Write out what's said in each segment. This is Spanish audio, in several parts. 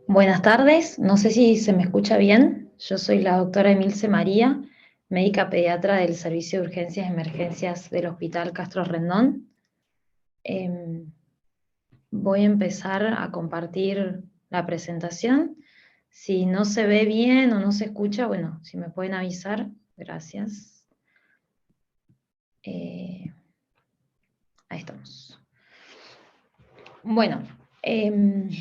Buenas tardes, no sé si se me escucha bien. Yo soy la doctora Emilce María, médica pediatra del Servicio de Urgencias y Emergencias del Hospital Castro Rendón. Em, Voy a empezar a compartir la presentación. Si no se ve bien o no se escucha, bueno, si me pueden avisar, gracias. Eh, Ahí estamos. Bueno,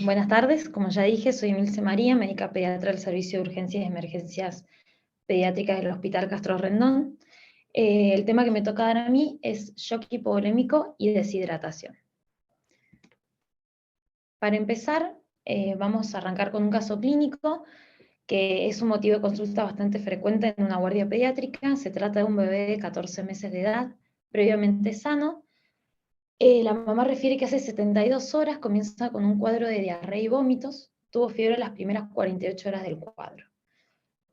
buenas tardes, como ya dije, soy Emilce María, médica pediatra del Servicio de Urgencias y Emergencias Pediátricas del Hospital Castro Rendón. El tema que me toca dar a mí es shock hipovolémico y deshidratación. Para empezar, vamos a arrancar con un caso clínico que es un motivo de consulta bastante frecuente en una guardia pediátrica. Se trata de un bebé de 14 meses de edad, previamente sano. La mamá refiere que hace 72 horas comienza con un cuadro de diarrea y vómitos. Tuvo fiebre las primeras 48 horas del cuadro.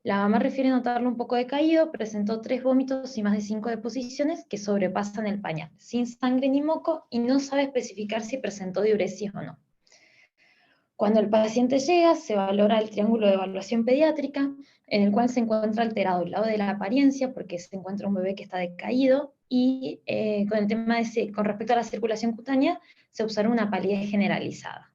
La mamá refiere notarlo un poco decaído, presentó 3 vómitos y más de 5 deposiciones que sobrepasan el pañal, sin sangre ni moco, y no sabe especificar si presentó diuresis o no. Cuando el paciente llega, se valora el triángulo de evaluación pediátrica, en el cual se encuentra alterado el lado de la apariencia, porque se encuentra un bebé que está decaído, y con el tema con respecto a la circulación cutánea, se observa una palidez generalizada.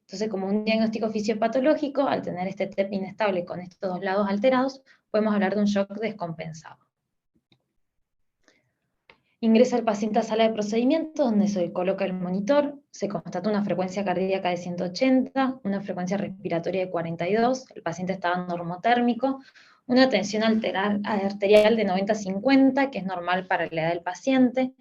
Entonces, como un diagnóstico fisiopatológico, al tener este TEP inestable con estos dos lados alterados, podemos hablar de un shock descompensado. Ingresa el paciente a sala de procedimientos, donde se coloca el monitor, se constata una frecuencia cardíaca de 180, una frecuencia respiratoria de 42, el paciente estaba normotérmico, una tensión arterial de 90-50, que es normal para la edad del paciente,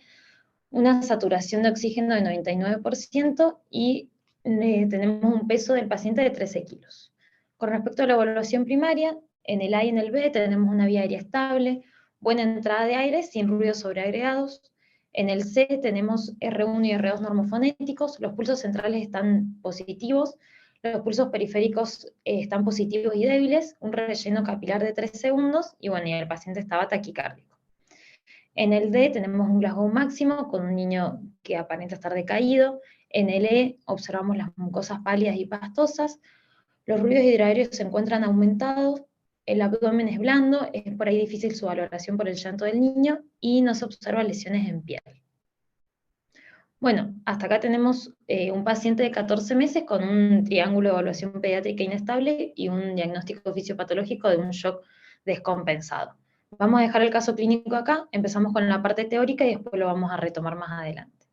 una saturación de oxígeno de 99% y tenemos un peso del paciente de 13 kilos. Con respecto a la evaluación primaria, en el A y en el B tenemos una vía aérea estable, buena entrada de aire sin ruidos sobreagregados. En el C tenemos R1 y R2 normofonéticos, los pulsos centrales están positivos, los pulsos periféricos están positivos y débiles, un relleno capilar de 3 segundos, y bueno, y el paciente estaba taquicárdico. En el D tenemos un Glasgow máximo con un niño que aparenta estar decaído. En el E observamos las mucosas pálidas y pastosas. Los ruidos hidroaéreos se encuentran aumentados. El abdomen es blando, es por ahí difícil su valoración por el llanto del niño y no se observan lesiones en piel. Bueno, hasta acá tenemos un paciente de 14 meses con un triángulo de evaluación pediátrica inestable y un diagnóstico fisiopatológico de un shock descompensado. Vamos a dejar el caso clínico acá, empezamos con la parte teórica y después lo vamos a retomar más adelante.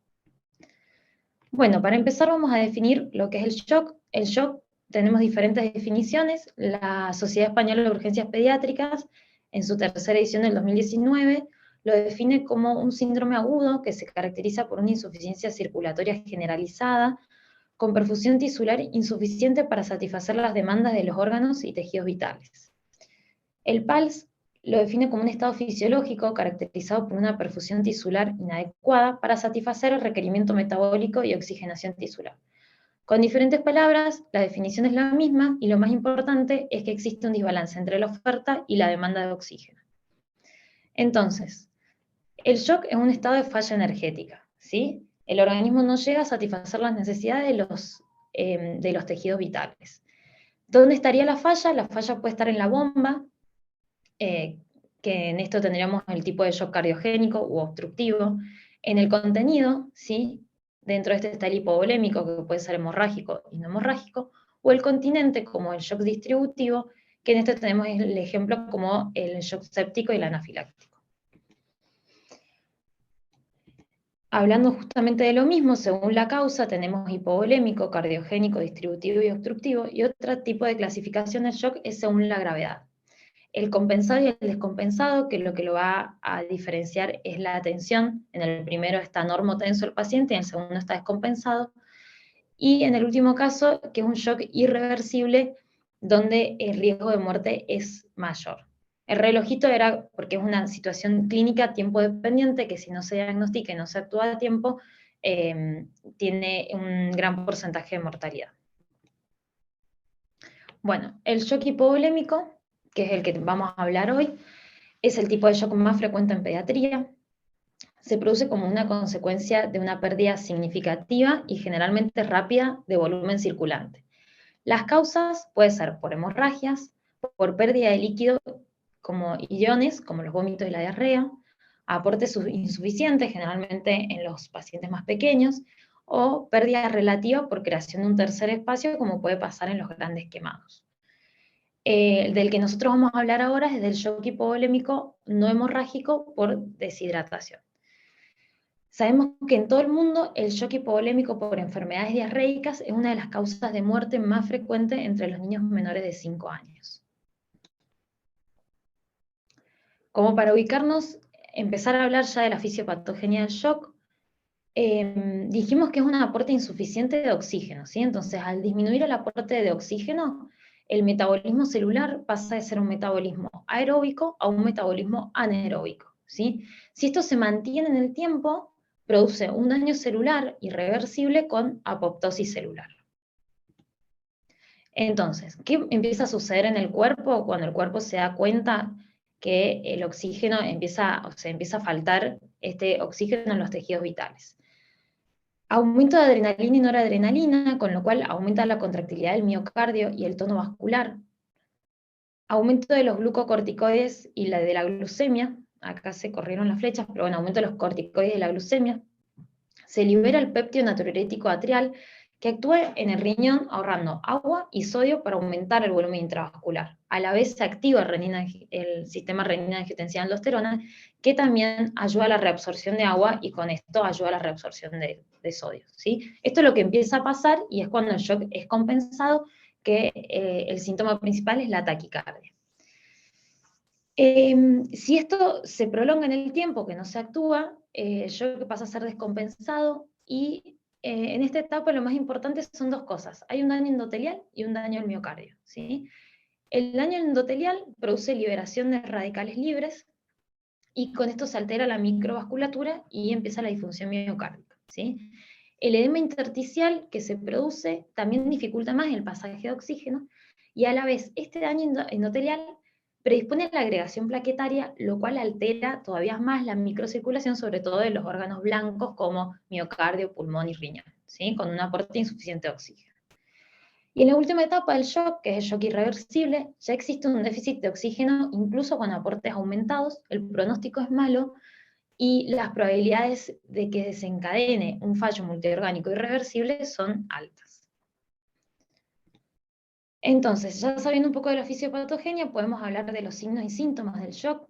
Bueno, para empezar vamos a definir lo que es el shock. El shock tenemos diferentes definiciones. La Sociedad Española de Urgencias Pediátricas, en su tercera edición del 2019, lo define como un síndrome agudo que se caracteriza por una insuficiencia circulatoria generalizada, con perfusión tisular insuficiente para satisfacer las demandas de los órganos y tejidos vitales. El PALS lo define como un estado fisiológico caracterizado por una perfusión tisular inadecuada para satisfacer el requerimiento metabólico y oxigenación tisular. Con diferentes palabras, la definición es la misma y lo más importante es que existe un desbalance entre la oferta y la demanda de oxígeno. Entonces, el shock es un estado de falla energética, ¿sí? El organismo no llega a satisfacer las necesidades de los tejidos vitales. ¿Dónde estaría la falla? La falla puede estar en la bomba, que en esto tendríamos el tipo de shock cardiogénico u obstructivo. En el contenido, ¿sí? Dentro de este está el hipovolémico, que puede ser hemorrágico y no hemorrágico, o el continente, como el shock distributivo, que en este tenemos el ejemplo como el shock séptico y el anafiláctico. Hablando justamente de lo mismo, según la causa, tenemos hipovolémico, cardiogénico, distributivo y obstructivo, y otro tipo de clasificación del shock es según la gravedad. El compensado y el descompensado, que lo va a diferenciar es la tensión. En el primero está normotenso el paciente y en el segundo está descompensado. Y en el último caso, que es un shock irreversible, donde el riesgo de muerte es mayor. El relojito era porque es una situación clínica tiempo dependiente, que si no se diagnostica y no se actúa a tiempo, tiene un gran porcentaje de mortalidad. Bueno, el shock hipovolémico, que es el que vamos a hablar hoy, es el tipo de shock más frecuente en pediatría. Se produce como una consecuencia de una pérdida significativa y generalmente rápida de volumen circulante. Las causas pueden ser por hemorragias, por pérdida de líquido como iones, como los vómitos y la diarrea, aporte insuficiente, generalmente en los pacientes más pequeños, o pérdida relativa por creación de un tercer espacio, como puede pasar en los grandes quemados. Del que nosotros vamos a hablar ahora es del shock hipovolémico no hemorrágico por deshidratación. Sabemos que en todo el mundo el shock hipovolémico por enfermedades diarreicas es una de las causas de muerte más frecuentes entre los niños menores de 5 años. Como para ubicarnos, empezar a hablar ya de la fisiopatogenia del shock, dijimos que es un aporte insuficiente de oxígeno, ¿sí? Entonces, al disminuir el aporte de oxígeno, el metabolismo celular pasa de ser un metabolismo aeróbico a un metabolismo anaeróbico, ¿sí? Si esto se mantiene en el tiempo, produce un daño celular irreversible con apoptosis celular. Entonces, ¿qué empieza a suceder en el cuerpo cuando el cuerpo se da cuenta que el oxígeno empieza a faltar este oxígeno en los tejidos vitales? Aumento de adrenalina y noradrenalina, con lo cual aumenta la contractilidad del miocardio y el tono vascular. Aumento de los glucocorticoides y de la glucemia. Acá se corrieron las flechas, pero bueno, aumento de los corticoides y de la glucemia. Se libera el péptido natriurético atrial, que actúa en el riñón ahorrando agua y sodio para aumentar el volumen intravascular. A la vez se activa el sistema renina-angiotensina-aldosterona, que también ayuda a la reabsorción de agua y con esto ayuda a la reabsorción de sodio, ¿sí? Esto es lo que empieza a pasar y es cuando el shock es compensado, que el síntoma principal es la taquicardia. Si esto se prolonga en el tiempo, que no se actúa, el shock pasa a ser descompensado y en esta etapa lo más importante son dos cosas. Hay un daño endotelial y un daño al miocardio, ¿sí? El daño endotelial produce liberación de radicales libres y con esto se altera la microvasculatura y empieza la disfunción miocárdica, ¿sí? El edema intersticial que se produce también dificulta más el pasaje de oxígeno y a la vez este daño endotelial predispone a la agregación plaquetaria, lo cual altera todavía más la microcirculación, sobre todo de los órganos blancos como miocardio, pulmón y riñón, ¿sí? Con un aporte insuficiente de oxígeno. Y en la última etapa del shock, que es el shock irreversible, ya existe un déficit de oxígeno incluso con aportes aumentados, el pronóstico es malo y las probabilidades de que desencadene un fallo multiorgánico irreversible son altas. Entonces, ya sabiendo un poco de la fisiopatogenia, podemos hablar de los signos y síntomas del shock.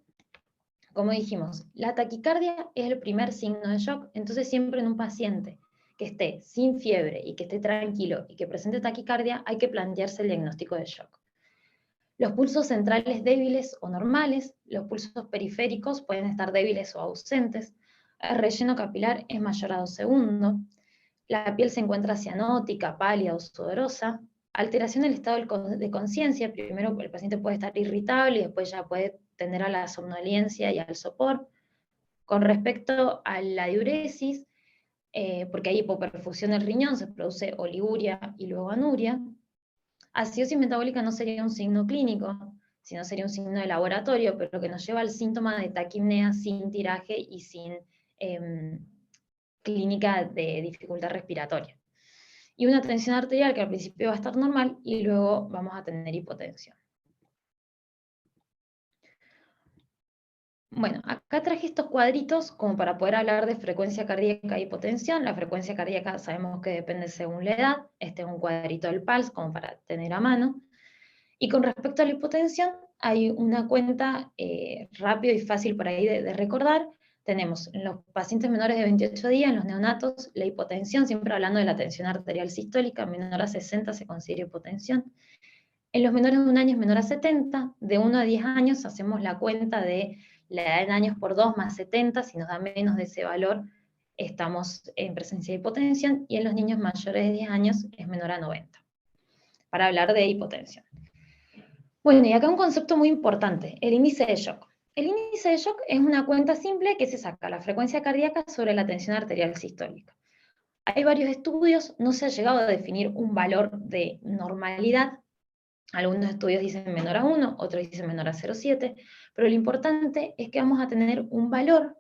Como dijimos, la taquicardia es el primer signo de shock, entonces siempre en un paciente que esté sin fiebre y que esté tranquilo y que presente taquicardia, hay que plantearse el diagnóstico de shock. Los pulsos centrales débiles o normales, los pulsos periféricos pueden estar débiles o ausentes, el relleno capilar es mayor a 2 segundos, la piel se encuentra cianótica, pálida o sudorosa, alteración del estado de conciencia, primero el paciente puede estar irritable y después ya puede tender a la somnolencia y al sopor. Con respecto a la diuresis, porque hay hipoperfusión del riñón, se produce oliguria y luego anuria. Acidosis metabólica no sería un signo clínico, sino sería un signo de laboratorio, pero que nos lleva al síntoma de taquipnea sin tiraje y sin clínica de dificultad respiratoria. Y una tensión arterial que al principio va a estar normal y luego vamos a tener hipotensión. Bueno, acá traje estos cuadritos como para poder hablar de frecuencia cardíaca e hipotensión. La frecuencia cardíaca sabemos que depende según la edad. Este es un cuadrito del PALS como para tener a mano. Y con respecto a la hipotensión, hay una cuenta rápido y fácil por ahí de recordar. Tenemos en los pacientes menores de 28 días, en los neonatos, la hipotensión, siempre hablando de la tensión arterial sistólica, menor a 60 se considera hipotensión. En los menores de 1 año es menor a 70, de 1 a 10 años hacemos la cuenta de la edad en años por 2 más 70, si nos da menos de ese valor, estamos en presencia de hipotensión, y en los niños mayores de 10 años es menor a 90, para hablar de hipotensión. Bueno, y acá un concepto muy importante, el índice de shock. El índice de shock es una cuenta simple que se saca la frecuencia cardíaca sobre la tensión arterial sistólica. Hay varios estudios, no se ha llegado a definir un valor de normalidad. Algunos estudios dicen menor a 1, otros dicen menor a 0,7, pero lo importante es que vamos a tener un valor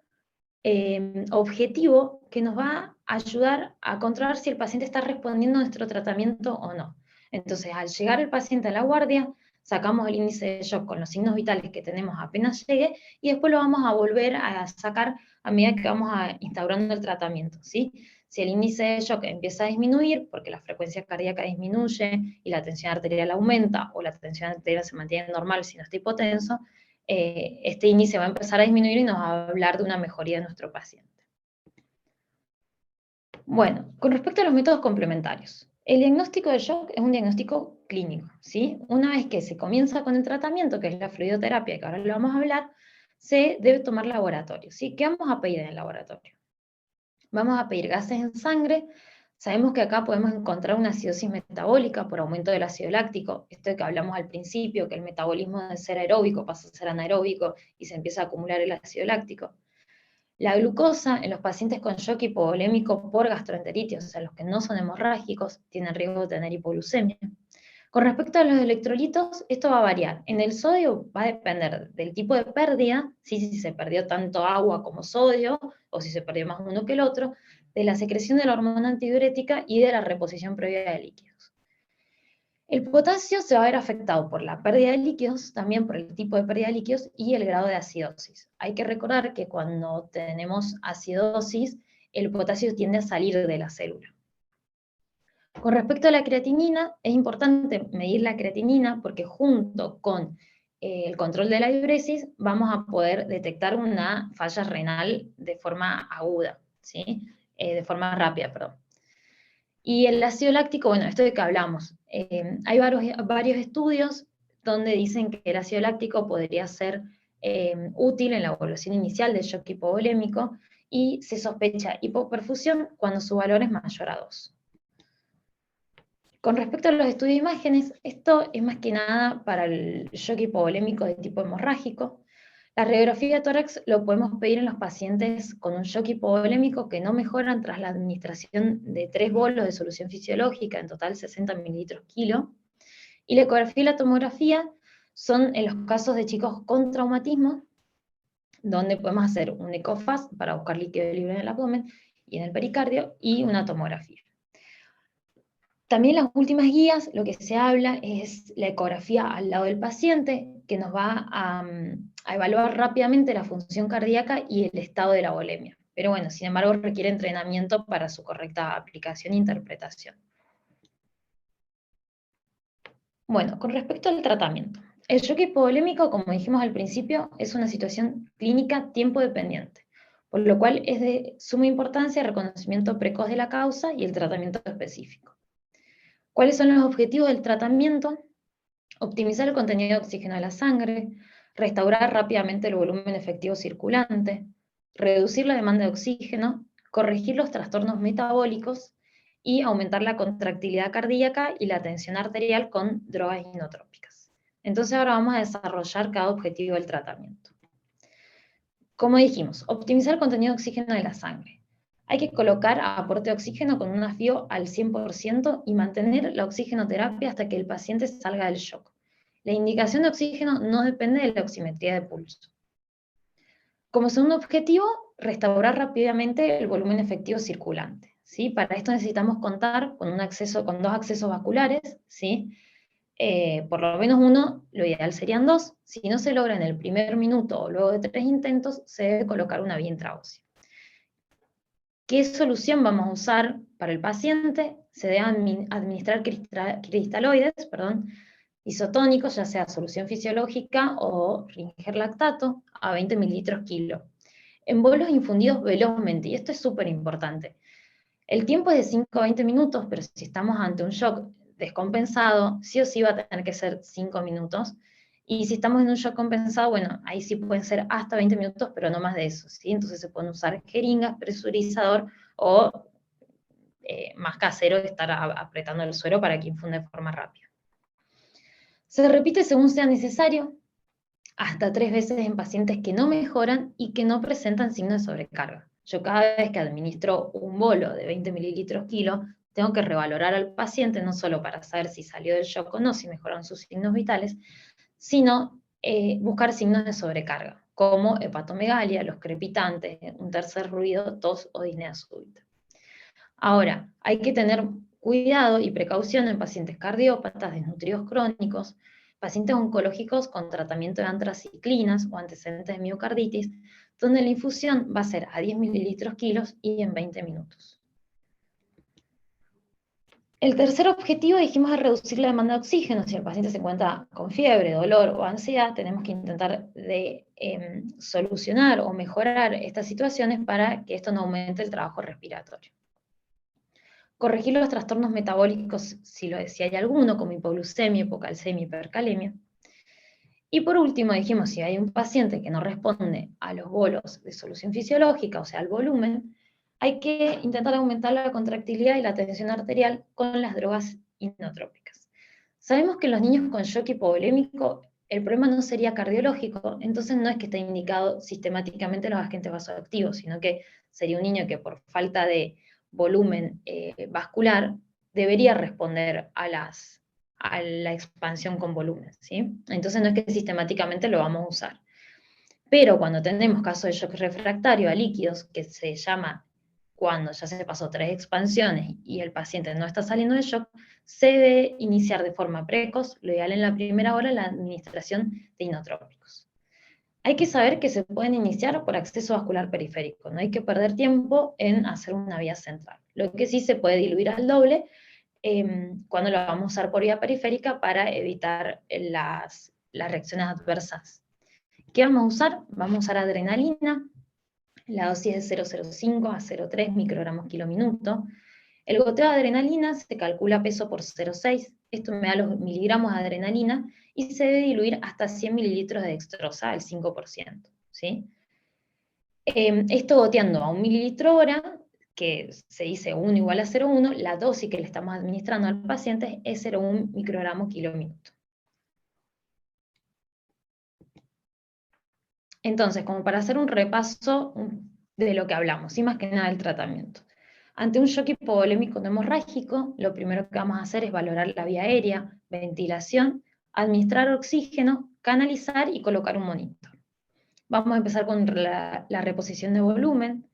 objetivo que nos va a ayudar a controlar si el paciente está respondiendo a nuestro tratamiento o no. Entonces, al llegar el paciente a la guardia, sacamos el índice de shock con los signos vitales que tenemos apenas llegue, y después lo vamos a volver a sacar a medida que vamos instaurando el tratamiento, ¿sí? Si el índice de shock empieza a disminuir, porque la frecuencia cardíaca disminuye y la tensión arterial aumenta, o la tensión arterial se mantiene normal si no está hipotenso, este índice va a empezar a disminuir y nos va a hablar de una mejoría de nuestro paciente. Bueno, con respecto a los métodos complementarios, el diagnóstico de shock es un diagnóstico clínico, ¿sí? Una vez que se comienza con el tratamiento, que es la fluidoterapia, que ahora lo vamos a hablar, se debe tomar laboratorio, ¿sí? ¿Qué vamos a pedir en el laboratorio? Vamos a pedir gases en sangre. Sabemos que acá podemos encontrar una acidosis metabólica por aumento del ácido láctico, esto de que hablamos al principio, que el metabolismo de ser aeróbico pasa a ser anaeróbico y se empieza a acumular el ácido láctico. La glucosa en los pacientes con shock hipovolémico por gastroenteritis, o sea, los que no son hemorrágicos, tienen riesgo de tener hipoglucemia. Con respecto a los electrolitos, esto va a variar. En el sodio va a depender del tipo de pérdida, si se perdió tanto agua como sodio, o si se perdió más uno que el otro, de la secreción de la hormona antidiurética y de la reposición previa de líquidos. El potasio se va a ver afectado por la pérdida de líquidos, también por el tipo de pérdida de líquidos y el grado de acidosis. Hay que recordar que cuando tenemos acidosis, el potasio tiende a salir de la célula. Con respecto a la creatinina, es importante medir la creatinina porque junto con el control de la diuresis vamos a poder detectar una falla renal de forma aguda, ¿sí? De forma rápida, perdón. Y el ácido láctico, bueno, esto de que hablamos, hay varios estudios donde dicen que el ácido láctico podría ser útil en la evaluación inicial del shock hipovolémico y se sospecha hipoperfusión cuando su valor es mayor a 2. Con respecto a los estudios de imágenes, esto es más que nada para el shock hipovolémico de tipo hemorrágico. La radiografía de tórax lo podemos pedir en los pacientes con un shock hipovolémico que no mejoran tras la administración de 3 bolos de solución fisiológica, en total 60 mililitros kilo. Y la ecografía y la tomografía son en los casos de chicos con traumatismo, donde podemos hacer un ecofast para buscar líquido libre en el abdomen y en el pericardio, y una tomografía. También las últimas guías, lo que se habla es la ecografía al lado del paciente, que nos va a evaluar rápidamente la función cardíaca y el estado de la volemia. Pero bueno, sin embargo, requiere entrenamiento para su correcta aplicación e interpretación. Bueno, con respecto al tratamiento. El shock hipovolémico, como dijimos al principio, es una situación clínica tiempo dependiente, por lo cual es de suma importancia el reconocimiento precoz de la causa y el tratamiento específico. ¿Cuáles son los objetivos del tratamiento? Optimizar el contenido de oxígeno de la sangre, restaurar rápidamente el volumen efectivo circulante, reducir la demanda de oxígeno, corregir los trastornos metabólicos y aumentar la contractilidad cardíaca y la tensión arterial con drogas inotrópicas. Entonces ahora vamos a desarrollar cada objetivo del tratamiento. Como dijimos, optimizar el contenido de oxígeno de la sangre. Hay que colocar aporte de oxígeno con un AFIO al 100% y mantener la oxigenoterapia hasta que el paciente salga del shock. La indicación de oxígeno no depende de la oximetría de pulso. Como segundo objetivo, restaurar rápidamente el volumen efectivo circulante, ¿sí? Para esto necesitamos contar con con 2 accesos vasculares, ¿sí? Por lo menos uno, lo ideal serían 2. Si no se logra en el primer minuto o luego de 3 intentos, se debe colocar una vía intraósea. ¿Qué solución vamos a usar para el paciente? Se deben administrar cristaloides, isotónicos, ya sea solución fisiológica o Ringer lactato, a 20 mililitros kilo, en bolos infundidos velozmente, y esto es súper importante. El tiempo es de 5 a 20 minutos, pero si estamos ante un shock descompensado, sí o sí va a tener que ser 5 minutos, y si estamos en un shock compensado, bueno, ahí sí pueden ser hasta 20 minutos, pero no más de eso, ¿sí? Entonces se pueden usar jeringas, presurizador, o más casero, estar apretando el suero para que infunda de forma rápida. Se repite según sea necesario, hasta 3 veces en pacientes que no mejoran y que no presentan signos de sobrecarga. Yo cada vez que administro un bolo de 20 mililitros kilo, tengo que revalorar al paciente, no solo para saber si salió del shock o no, si mejoran sus signos vitales, sino buscar signos de sobrecarga, como hepatomegalia, los crepitantes, un tercer ruido, tos o disnea súbita. Ahora, hay que tener Cuidado y precaución en pacientes cardiópatas, desnutridos crónicos, pacientes oncológicos con tratamiento de antraciclinas o antecedentes de miocarditis, donde la infusión va a ser a 10 mililitros kilos y en 20 minutos. El tercer objetivo, dijimos, es reducir la demanda de oxígeno. Si el paciente se encuentra con fiebre, dolor o ansiedad, tenemos que intentar solucionar o mejorar estas situaciones para que esto no aumente el trabajo respiratorio. Corregir los trastornos metabólicos si hay alguno, como hipoglucemia, hipocalcemia, hipercalemia. Y por último, dijimos, si hay un paciente que no responde a los bolos de solución fisiológica, o sea, al volumen, hay que intentar aumentar la contractilidad y la tensión arterial con las drogas inotrópicas. Sabemos que en los niños con shock hipovolémico el problema no sería cardiológico, entonces no es que esté indicado sistemáticamente los agentes vasoactivos, sino que sería un niño que por falta de volumen vascular debería responder a la expansión con volumen, ¿sí? Entonces no es que sistemáticamente lo vamos a usar. Pero cuando tenemos casos de shock refractario a líquidos, que se llama cuando ya se pasó 3 expansiones y el paciente no está saliendo de shock, se debe iniciar de forma precoz, lo ideal en la primera hora, la administración de inotrópicos. Hay que saber que se pueden iniciar por acceso vascular periférico, no hay que perder tiempo en hacer una vía central. Lo que sí se puede diluir al doble cuando lo vamos a usar por vía periférica para evitar las reacciones adversas. ¿Qué vamos a usar? Vamos a usar adrenalina, la dosis es 0,05 a 0,3 microgramos kilo minuto. El goteo de adrenalina se calcula peso por 0,6, esto me da los miligramos de adrenalina, y se debe diluir hasta 100 mililitros de dextrosa, al 5%. ¿Sí? Esto goteando a 1 mililitro hora, que se dice 1 igual a 0,1, la dosis que le estamos administrando al paciente es 0,1 microgramos kilo minuto. Entonces, como para hacer un repaso de lo que hablamos, y más que nada del tratamiento. Ante un shock hipovolémico no hemorrágico, lo primero que vamos a hacer es valorar la vía aérea, ventilación, administrar oxígeno, canalizar y colocar un monitor. Vamos a empezar con la reposición de volumen,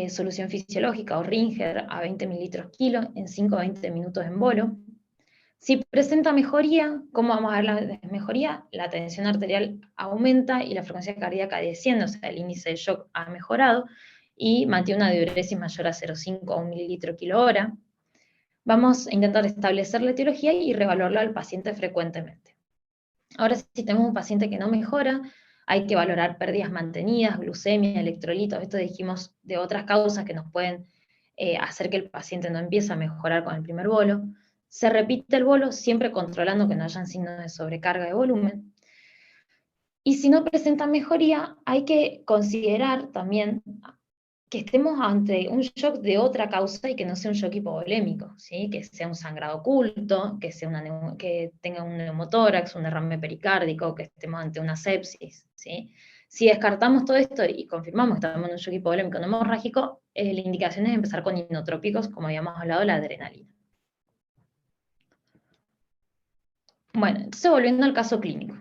solución fisiológica o Ringer a 20 mililitros kilo en 5 a 20 minutos en bolo. Si presenta mejoría, ¿cómo vamos a ver la mejoría? La tensión arterial aumenta y la frecuencia cardíaca desciende, o sea, el índice de shock ha mejorado y mantiene una diuresis mayor a 0,5 a 1 mililitro kilo hora. Vamos a intentar establecer la etiología y reevaluarlo al paciente frecuentemente. Ahora, si tenemos un paciente que no mejora, hay que valorar pérdidas mantenidas, glucemia, electrolitos, esto dijimos de otras causas que nos pueden hacer que el paciente no empiece a mejorar con el primer bolo. Se repite el bolo, siempre controlando que no hayan signos de sobrecarga de volumen. Y si no presenta mejoría, hay que considerar también que estemos ante un shock de otra causa y que no sea un shock hipovolémico, ¿sí? Que sea un sangrado oculto, que tenga un neumotórax, un derrame pericárdico, que estemos ante una sepsis, ¿sí? Si descartamos todo esto y confirmamos que estamos en un shock hipovolémico no hemorrágico, la indicación es empezar con inotrópicos, como habíamos hablado, la adrenalina. Bueno, entonces volviendo al caso clínico.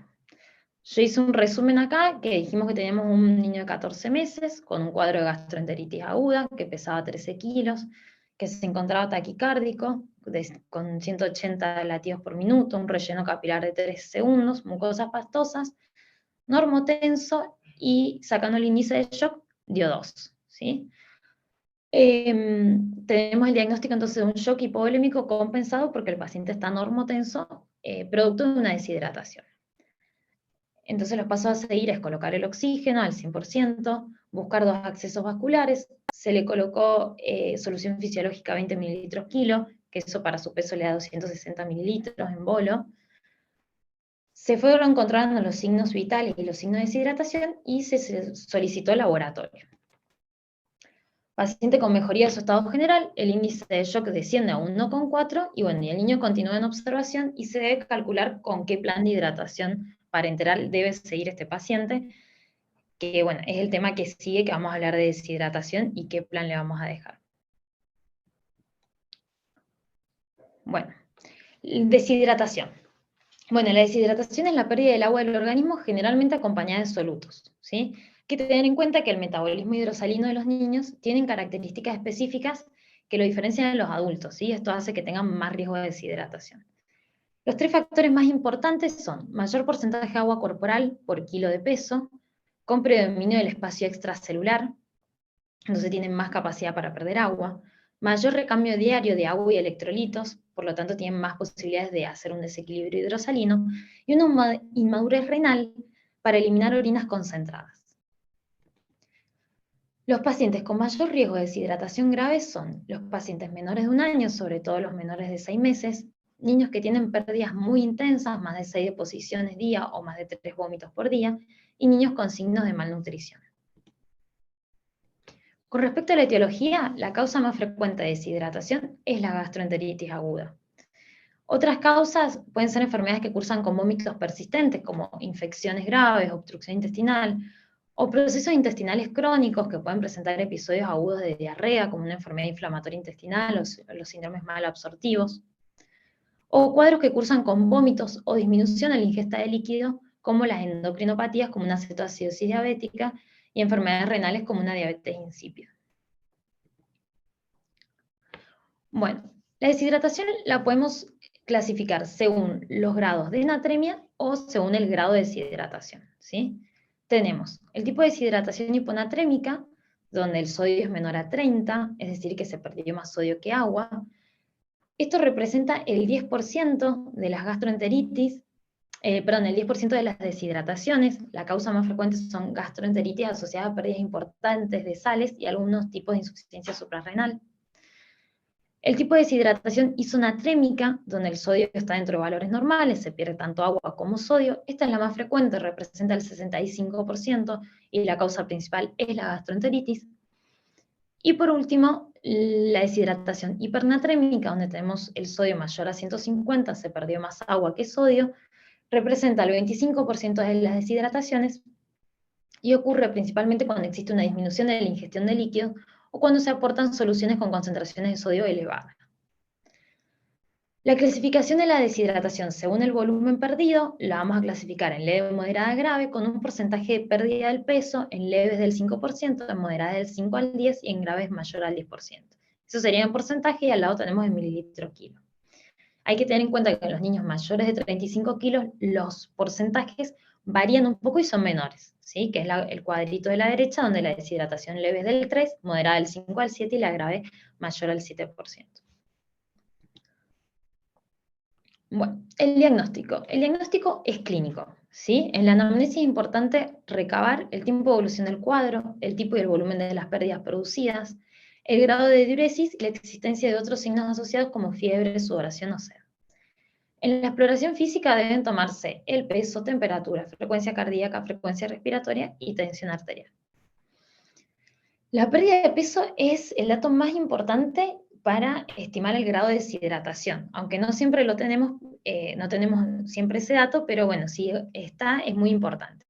Yo hice un resumen acá, que dijimos que teníamos un niño de 14 meses, con un cuadro de gastroenteritis aguda, que pesaba 13 kilos, que se encontraba taquicárdico, con 180 latidos por minuto, un relleno capilar de 3 segundos, mucosas pastosas, normotenso, y sacando el índice de shock, dio 2, ¿sí? Tenemos el diagnóstico entonces de un shock hipovolémico compensado porque el paciente está normotenso, producto de una deshidratación. Entonces los pasos a seguir es colocar el oxígeno al 100%, buscar 2 accesos vasculares, se le colocó solución fisiológica 20 mililitros kilo, que eso para su peso le da 260 mililitros en bolo. Se fueron encontrando los signos vitales y los signos de deshidratación y se solicitó el laboratorio. Paciente con mejoría de su estado general, el índice de shock desciende a 1,4 y bueno, y el niño continúa en observación y se debe calcular con qué plan de hidratación parenteral debe seguir este paciente, que bueno, es el tema que sigue, que vamos a hablar de deshidratación y qué plan le vamos a dejar. Bueno, deshidratación. Bueno, la deshidratación es la pérdida del agua del organismo generalmente acompañada de solutos, ¿sí? Hay que tener en cuenta que el metabolismo hidrosalino de los niños tienen características específicas que lo diferencian de los adultos, ¿sí? Esto hace que tengan más riesgo de deshidratación. Los 3 factores más importantes son mayor porcentaje de agua corporal por kilo de peso, con predominio del espacio extracelular, entonces tienen más capacidad para perder agua, mayor recambio diario de agua y electrolitos, por lo tanto tienen más posibilidades de hacer un desequilibrio hidrosalino, y una inmadurez renal para eliminar orinas concentradas. Los pacientes con mayor riesgo de deshidratación grave son los pacientes menores de 1 año, sobre todo los menores de 6 meses, niños que tienen pérdidas muy intensas, más de 6 deposiciones día o más de 3 vómitos por día, y niños con signos de malnutrición. Con respecto a la etiología, la causa más frecuente de deshidratación es la gastroenteritis aguda. Otras causas pueden ser enfermedades que cursan con vómitos persistentes, como infecciones graves, obstrucción intestinal, o procesos intestinales crónicos que pueden presentar episodios agudos de diarrea, como una enfermedad inflamatoria intestinal o los síndromes malabsortivos, o cuadros que cursan con vómitos o disminución en la ingesta de líquido, como las endocrinopatías, como una cetoacidosis diabética, y enfermedades renales como una diabetes insípida. Bueno, la deshidratación la podemos clasificar según los grados de natremia o según el grado de deshidratación, ¿sí? Tenemos el tipo de deshidratación hiponatrémica, donde el sodio es menor a 30, es decir, que se perdió más sodio que agua. Esto representa el 10% de las gastroenteritis, el 10% de las deshidrataciones. La causa más frecuente son gastroenteritis asociadas a pérdidas importantes de sales y algunos tipos de insuficiencia suprarrenal. El tipo de deshidratación isonatrémica, donde el sodio está dentro de valores normales, se pierde tanto agua como sodio, esta es la más frecuente, representa el 65%, y la causa principal es la gastroenteritis. Y por último, la deshidratación hipernatrémica, donde tenemos el sodio mayor a 150, se perdió más agua que sodio, representa el 25% de las deshidrataciones, y ocurre principalmente cuando existe una disminución de la ingestión de líquidos o cuando se aportan soluciones con concentraciones de sodio elevadas. La clasificación de la deshidratación según el volumen perdido la vamos a clasificar en leve, moderada, grave, con un porcentaje de pérdida del peso en leves del 5%, en moderadas del 5 al 10 y en graves mayor al 10%. Eso sería en porcentaje, y al lado tenemos en mililitro kilo. Hay que tener en cuenta que en los niños mayores de 35 kilos los porcentajes varían un poco y son menores, ¿sí? Que es el cuadrito de la derecha, donde la deshidratación leve es del 3, moderada del 5 al 7 y la grave mayor al 7%. Bueno, el diagnóstico. El diagnóstico es clínico, ¿sí? En la anamnesis es importante recabar el tiempo de evolución del cuadro, el tipo y el volumen de las pérdidas producidas, el grado de diuresis y la existencia de otros signos asociados como fiebre, sudoración o sed. En la exploración física deben tomarse el peso, temperatura, frecuencia cardíaca, frecuencia respiratoria y tensión arterial. La pérdida de peso es el dato más importante para estimar el grado de deshidratación, aunque no siempre lo tenemos, no tenemos siempre ese dato, pero bueno, si está, es muy importante.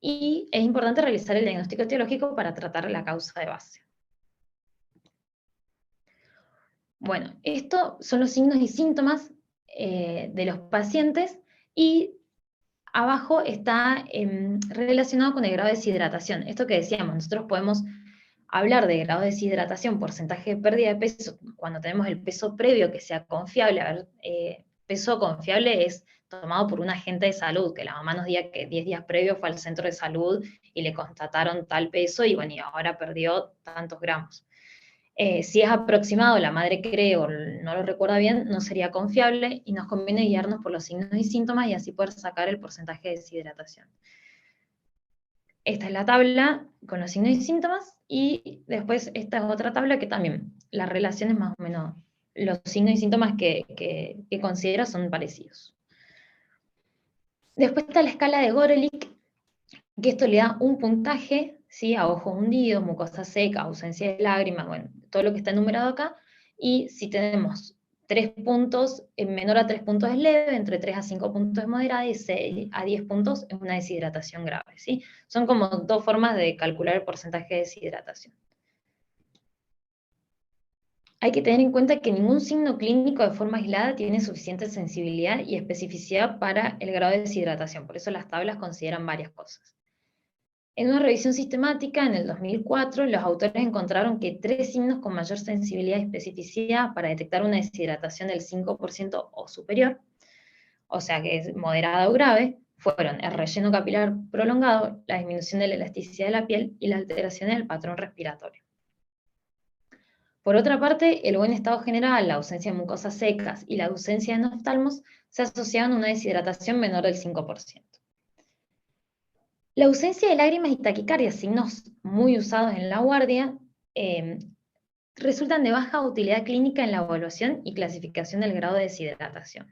Y es importante realizar el diagnóstico etiológico para tratar la causa de base. Bueno, estos son los signos y síntomas de los pacientes, y abajo está relacionado con el grado de deshidratación. Esto que decíamos, nosotros podemos hablar de grado de deshidratación, porcentaje de pérdida de peso, cuando tenemos el peso previo que sea confiable. A ver, peso confiable es tomado por un agente de salud, que la mamá nos diga que 10 días previo fue al centro de salud y le constataron tal peso y bueno, y ahora perdió tantos gramos. Si es aproximado, la madre cree o no lo recuerda bien, no sería confiable, y nos conviene guiarnos por los signos y síntomas y así poder sacar el porcentaje de deshidratación. Esta es la tabla con los signos y síntomas, y después esta es otra tabla que también las relaciones más o menos, los signos y síntomas que considera son parecidos. Después está la escala de Gorelick, que esto le da un puntaje, ¿sí? A ojos hundidos, mucosa seca, ausencia de lágrimas, bueno, todo lo que está enumerado acá, y si tenemos 3 puntos, menor a 3 puntos es leve, entre 3 a 5 puntos es moderada, y 6 a 10 puntos es una deshidratación grave, ¿sí? Son como dos formas de calcular el porcentaje de deshidratación. Hay que tener en cuenta que ningún signo clínico de forma aislada tiene suficiente sensibilidad y especificidad para el grado de deshidratación, por eso las tablas consideran varias cosas. En una revisión sistemática, en el 2004, los autores encontraron que 3 signos con mayor sensibilidad y especificidad para detectar una deshidratación del 5% o superior, o sea que es moderada o grave, fueron el relleno capilar prolongado, la disminución de la elasticidad de la piel y la alteración en el patrón respiratorio. Por otra parte, el buen estado general, la ausencia de mucosas secas y la ausencia de oftalmos se asociaban a una deshidratación menor del 5%. La ausencia de lágrimas y taquicardia, signos muy usados en la guardia, resultan de baja utilidad clínica en la evaluación y clasificación del grado de deshidratación.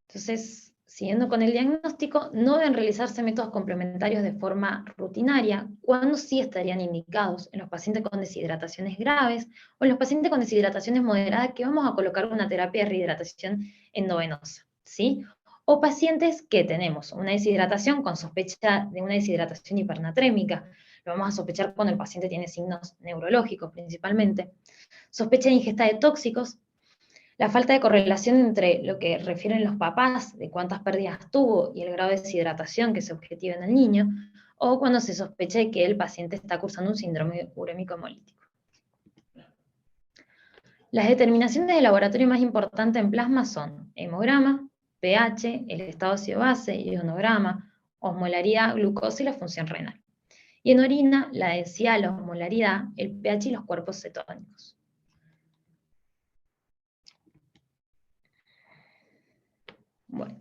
Entonces, siguiendo con el diagnóstico, no deben realizarse métodos complementarios de forma rutinaria, cuando sí estarían indicados en los pacientes con deshidrataciones graves o en los pacientes con deshidrataciones moderadas que vamos a colocar una terapia de rehidratación endovenosa, ¿sí? O pacientes que tenemos una deshidratación con sospecha de una deshidratación hipernatrémica, lo vamos a sospechar cuando el paciente tiene signos neurológicos principalmente, sospecha de ingesta de tóxicos, la falta de correlación entre lo que refieren los papás de cuántas pérdidas tuvo y el grado de deshidratación que se objetiva en el niño, o cuando se sospecha que el paciente está cursando un síndrome urémico hemolítico. Las determinaciones de laboratorio más importantes en plasma son hemograma, pH, el estado ácido-base, ionograma, osmolaridad, glucosa y la función renal. Y en orina, la densidad, la osmolaridad, el pH y los cuerpos cetónicos. Bueno,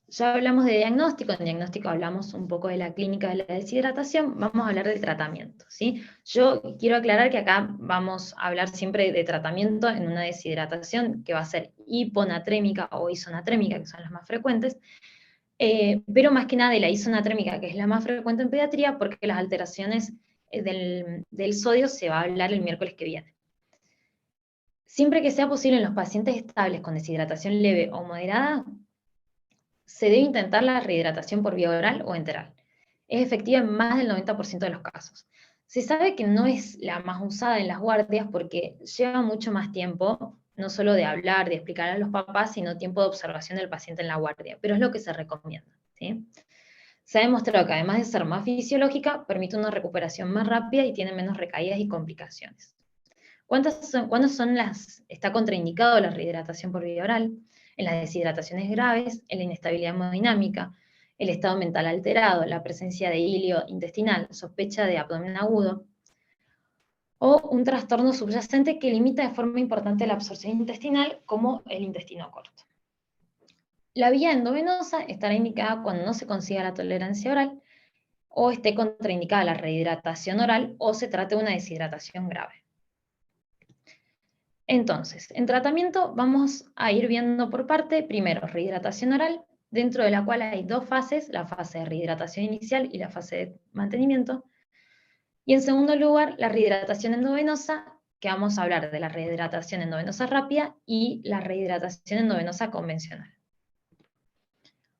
ya hablamos de diagnóstico, en diagnóstico hablamos un poco de la clínica de la deshidratación, vamos a hablar del tratamiento, ¿sí? Yo quiero aclarar que acá vamos a hablar siempre de tratamiento en una deshidratación que va a ser hiponatrémica o isonatrémica, que son las más frecuentes, pero más que nada de la isonatrémica, que es la más frecuente en pediatría, porque las alteraciones del sodio se va a hablar el miércoles que viene. Siempre que sea posible en los pacientes estables con deshidratación leve o moderada, se debe intentar la rehidratación por vía oral o enteral. Es efectiva en más del 90% de los casos. Se sabe que no es la más usada en las guardias porque lleva mucho más tiempo, no solo de hablar, de explicar a los papás, sino tiempo de observación del paciente en la guardia, pero es lo que se recomienda, ¿sí? Se ha demostrado que además de ser más fisiológica, permite una recuperación más rápida y tiene menos recaídas y complicaciones. ¿Cuándo está contraindicado la rehidratación por vía oral? En las deshidrataciones graves, en la inestabilidad hemodinámica, el estado mental alterado, la presencia de hilio intestinal, sospecha de abdomen agudo, o un trastorno subyacente que limita de forma importante la absorción intestinal, como el intestino corto. La vía endovenosa estará indicada cuando no se consiga la tolerancia oral, o esté contraindicada la rehidratación oral, o se trate de una deshidratación grave. Entonces, en tratamiento vamos a ir viendo por parte, primero, rehidratación oral, dentro de la cual hay dos fases, la fase de rehidratación inicial y la fase de mantenimiento. Y en segundo lugar, la rehidratación endovenosa, que vamos a hablar de la rehidratación endovenosa rápida y la rehidratación endovenosa convencional.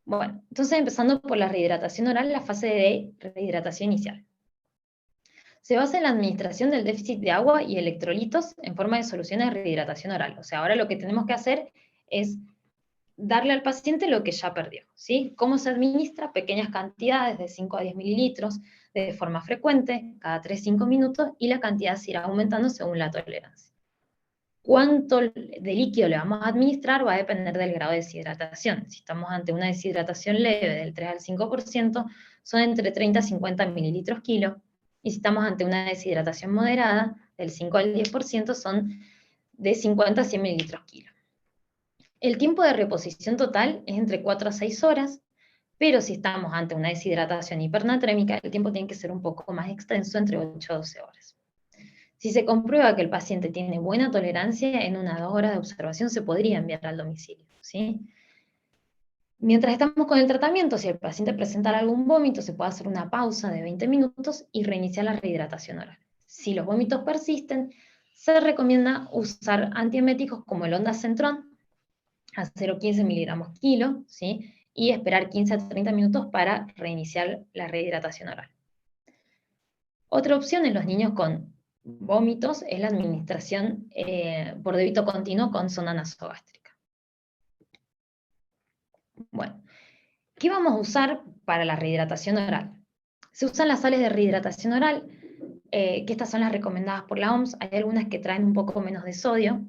Bueno, entonces empezando por la rehidratación oral, la fase de rehidratación inicial. Se basa en la administración del déficit de agua y electrolitos en forma de soluciones de rehidratación oral. O sea, ahora lo que tenemos que hacer es darle al paciente lo que ya perdió, ¿sí? ¿Cómo se administra? Pequeñas cantidades de 5 a 10 mililitros de forma frecuente, cada 3-5 minutos, y la cantidad se irá aumentando según la tolerancia. Cuánto de líquido le vamos a administrar va a depender del grado de deshidratación. Si estamos ante una deshidratación leve del 3 al 5%, son entre 30 a 50 mililitros kilo, y si estamos ante una deshidratación moderada, del 5 al 10%, son de 50 a 100 mililitros kilo. El tiempo de reposición total es entre 4 a 6 horas, pero si estamos ante una deshidratación hipernatrémica, el tiempo tiene que ser un poco más extenso, entre 8 a 12 horas. Si se comprueba que el paciente tiene buena tolerancia, en 1 a 2 horas de observación se podría enviar al domicilio, ¿sí? Mientras estamos con el tratamiento, si el paciente presenta algún vómito, se puede hacer una pausa de 20 minutos y reiniciar la rehidratación oral. Si los vómitos persisten, se recomienda usar antieméticos como el ondansetron a 0,15 miligramos kilo, ¿sí? Y esperar 15 a 30 minutos para reiniciar la rehidratación oral. Otra opción en los niños con vómitos es la administración por débito continuo con sonda nasogástrica. Bueno, ¿qué vamos a usar para la rehidratación oral? Se usan las sales de rehidratación oral, que estas son las recomendadas por la OMS. Hay algunas que traen un poco menos de sodio.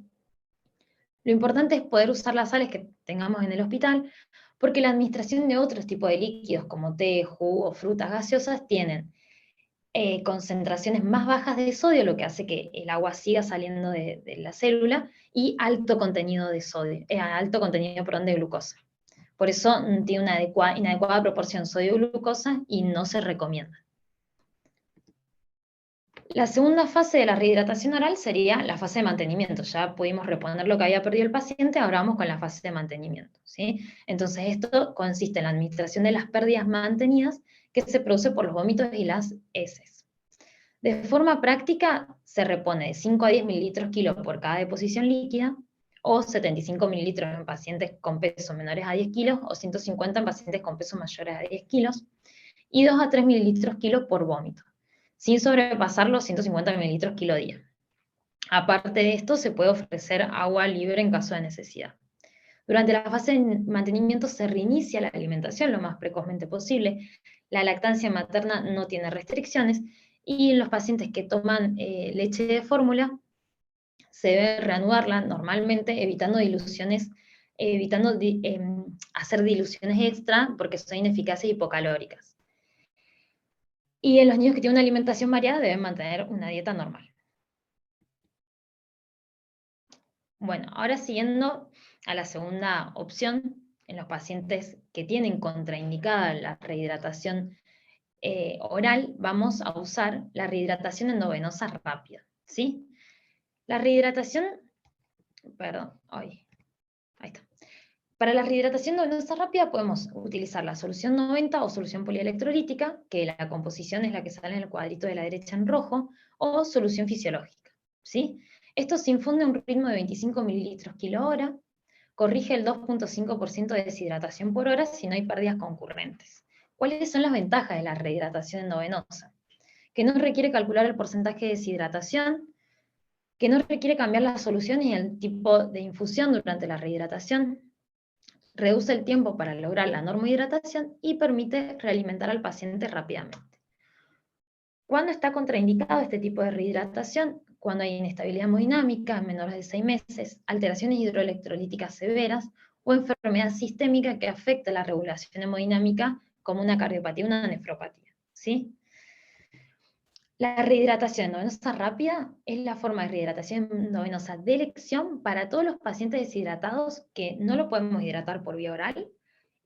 Lo importante es poder usar las sales que tengamos en el hospital, porque la administración de otros tipos de líquidos, como té, jugo, frutas gaseosas, tienen concentraciones más bajas de sodio, lo que hace que el agua siga saliendo de la célula, y alto contenido de sodio, alto contenido, perdón, de glucosa. Por eso tiene una inadecuada proporción sodio-glucosa y no se recomienda. La segunda fase de la rehidratación oral sería la fase de mantenimiento. Ya pudimos reponer lo que había perdido el paciente, ahora vamos con la fase de mantenimiento, ¿sí? Entonces esto consiste en la administración de las pérdidas mantenidas que se produce por los vómitos y las heces. De forma práctica se repone de 5 a 10 mililitros kilo por cada deposición líquida, o 75 mililitros en pacientes con pesos menores a 10 kilos, o 150 en pacientes con pesos mayores a 10 kilos, y 2 a 3 mililitros kilo por vómito, sin sobrepasar los 150 mililitros kilo día. Aparte de esto, se puede ofrecer agua libre en caso de necesidad. Durante la fase de mantenimiento se reinicia la alimentación lo más precozmente posible. La lactancia materna no tiene restricciones, y los pacientes que toman leche de fórmula se debe reanudarla normalmente, evitando diluciones, hacer diluciones extra porque son ineficaces y hipocalóricas. Y en los niños que tienen una alimentación variada deben mantener una dieta normal. Bueno, ahora siguiendo a la segunda opción, en los pacientes que tienen contraindicada la rehidratación oral, vamos a usar la rehidratación endovenosa rápida, ¿sí? La rehidratación, perdón, ahí está. Para la rehidratación endovenosa rápida podemos utilizar la solución 90 o solución polielectrolítica, que la composición es la que sale en el cuadrito de la derecha en rojo, o solución fisiológica, ¿sí? Esto se infunde a un ritmo de 25 mililitros kilo hora, corrige el 2.5% de deshidratación por hora si no hay pérdidas concurrentes. ¿Cuáles son las ventajas de la rehidratación endovenosa? Que no requiere calcular el porcentaje de deshidratación, que no requiere cambiar la solución y el tipo de infusión durante la rehidratación, reduce el tiempo para lograr la normohidratación y permite realimentar al paciente rápidamente. ¿Cuándo está contraindicado este tipo de rehidratación? Cuando hay inestabilidad hemodinámica en menores de 6 meses, alteraciones hidroelectrolíticas severas o enfermedad sistémica que afecte la regulación hemodinámica, como una cardiopatía o una nefropatía, ¿sí? La rehidratación endovenosa rápida es la forma de rehidratación endovenosa de elección para todos los pacientes deshidratados que no lo podemos hidratar por vía oral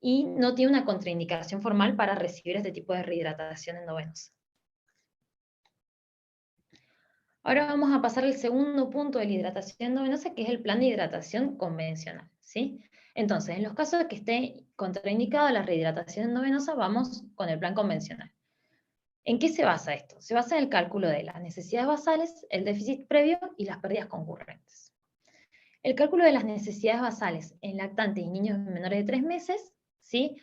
y no tiene una contraindicación formal para recibir este tipo de rehidratación endovenosa. Ahora vamos a pasar al segundo punto de la hidratación endovenosa, que es el plan de hidratación convencional, ¿sí? Entonces, en los casos de que esté contraindicada la rehidratación endovenosa, vamos con el plan convencional. ¿En qué se basa esto? Se basa en el cálculo de las necesidades basales, el déficit previo y las pérdidas concurrentes. El cálculo de las necesidades basales en lactantes y niños menores de 3 meses, ¿sí?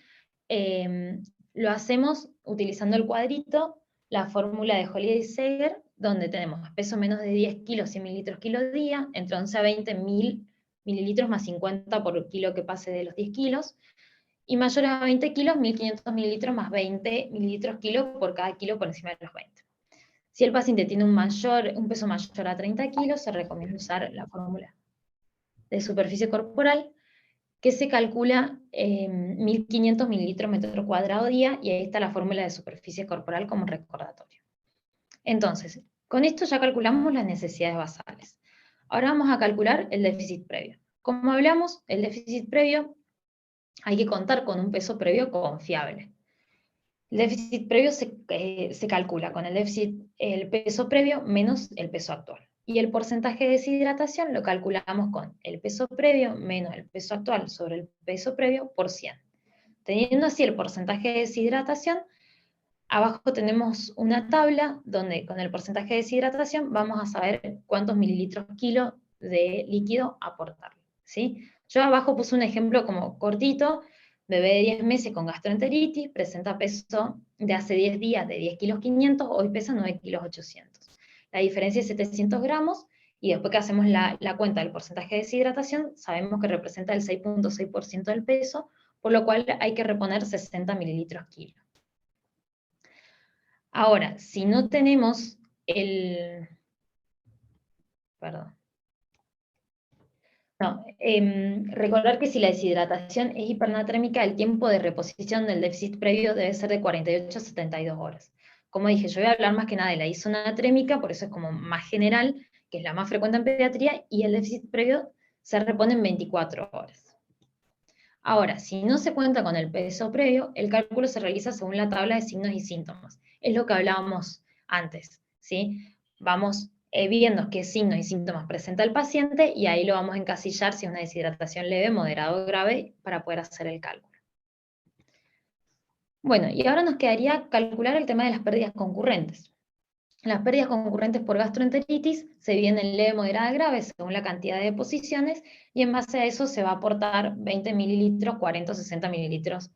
Lo hacemos utilizando el cuadrito, la fórmula de Holiday-Seger, donde tenemos peso menos de 10 kilos, 100 mililitros kilo día, entre 11 a 20 mililitros más 50 por kilo que pase de los 10 kilos, y mayores a 20 kilos, 1500 mililitros más 20 mililitros kilo por cada kilo por encima de los 20. Si el paciente tiene un peso mayor a 30 kilos, se recomienda usar la fórmula de superficie corporal, que se calcula 1500 mililitros metro cuadrado día, y ahí está la fórmula de superficie corporal como recordatorio. Entonces, con esto ya calculamos las necesidades basales. Ahora vamos a calcular el déficit previo. Como hablamos, el déficit previo hay que contar con un peso previo confiable. El déficit previo se calcula con el peso previo menos el peso actual. Y el porcentaje de deshidratación lo calculamos con el peso previo menos el peso actual sobre el peso previo por 100. Teniendo así el porcentaje de deshidratación, abajo tenemos una tabla donde con el porcentaje de deshidratación vamos a saber cuántos mililitros kilo de líquido aportar, ¿sí? Yo abajo puse un ejemplo como cortito: bebé de 10 meses con gastroenteritis, presenta peso de hace 10 días de 10 kilos 500, hoy pesa 9 kilos 800. La diferencia es 700 gramos, y después que hacemos la cuenta del porcentaje de deshidratación, sabemos que representa el 6.6% del peso, por lo cual hay que reponer 60 mililitros kilo. Ahora, si no tenemos el... Perdón. No, recordar que si la deshidratación es hipernatrémica, el tiempo de reposición del déficit previo debe ser de 48 a 72 horas. Como dije, yo voy a hablar más que nada de la isonatrémica, por eso es como más general, que es la más frecuente en pediatría, y el déficit previo se repone en 24 horas. Ahora, si no se cuenta con el peso previo, el cálculo se realiza según la tabla de signos y síntomas. Es lo que hablábamos antes, ¿sí? Vamos viendo qué signos y síntomas presenta el paciente y ahí lo vamos a encasillar si es una deshidratación leve, moderada o grave para poder hacer el cálculo. Bueno, y ahora nos quedaría calcular el tema de las pérdidas concurrentes. Las pérdidas concurrentes por gastroenteritis se dividen en leve, moderada y grave según la cantidad de deposiciones y en base a eso se va a aportar 20 mililitros, 40 o 60 mililitros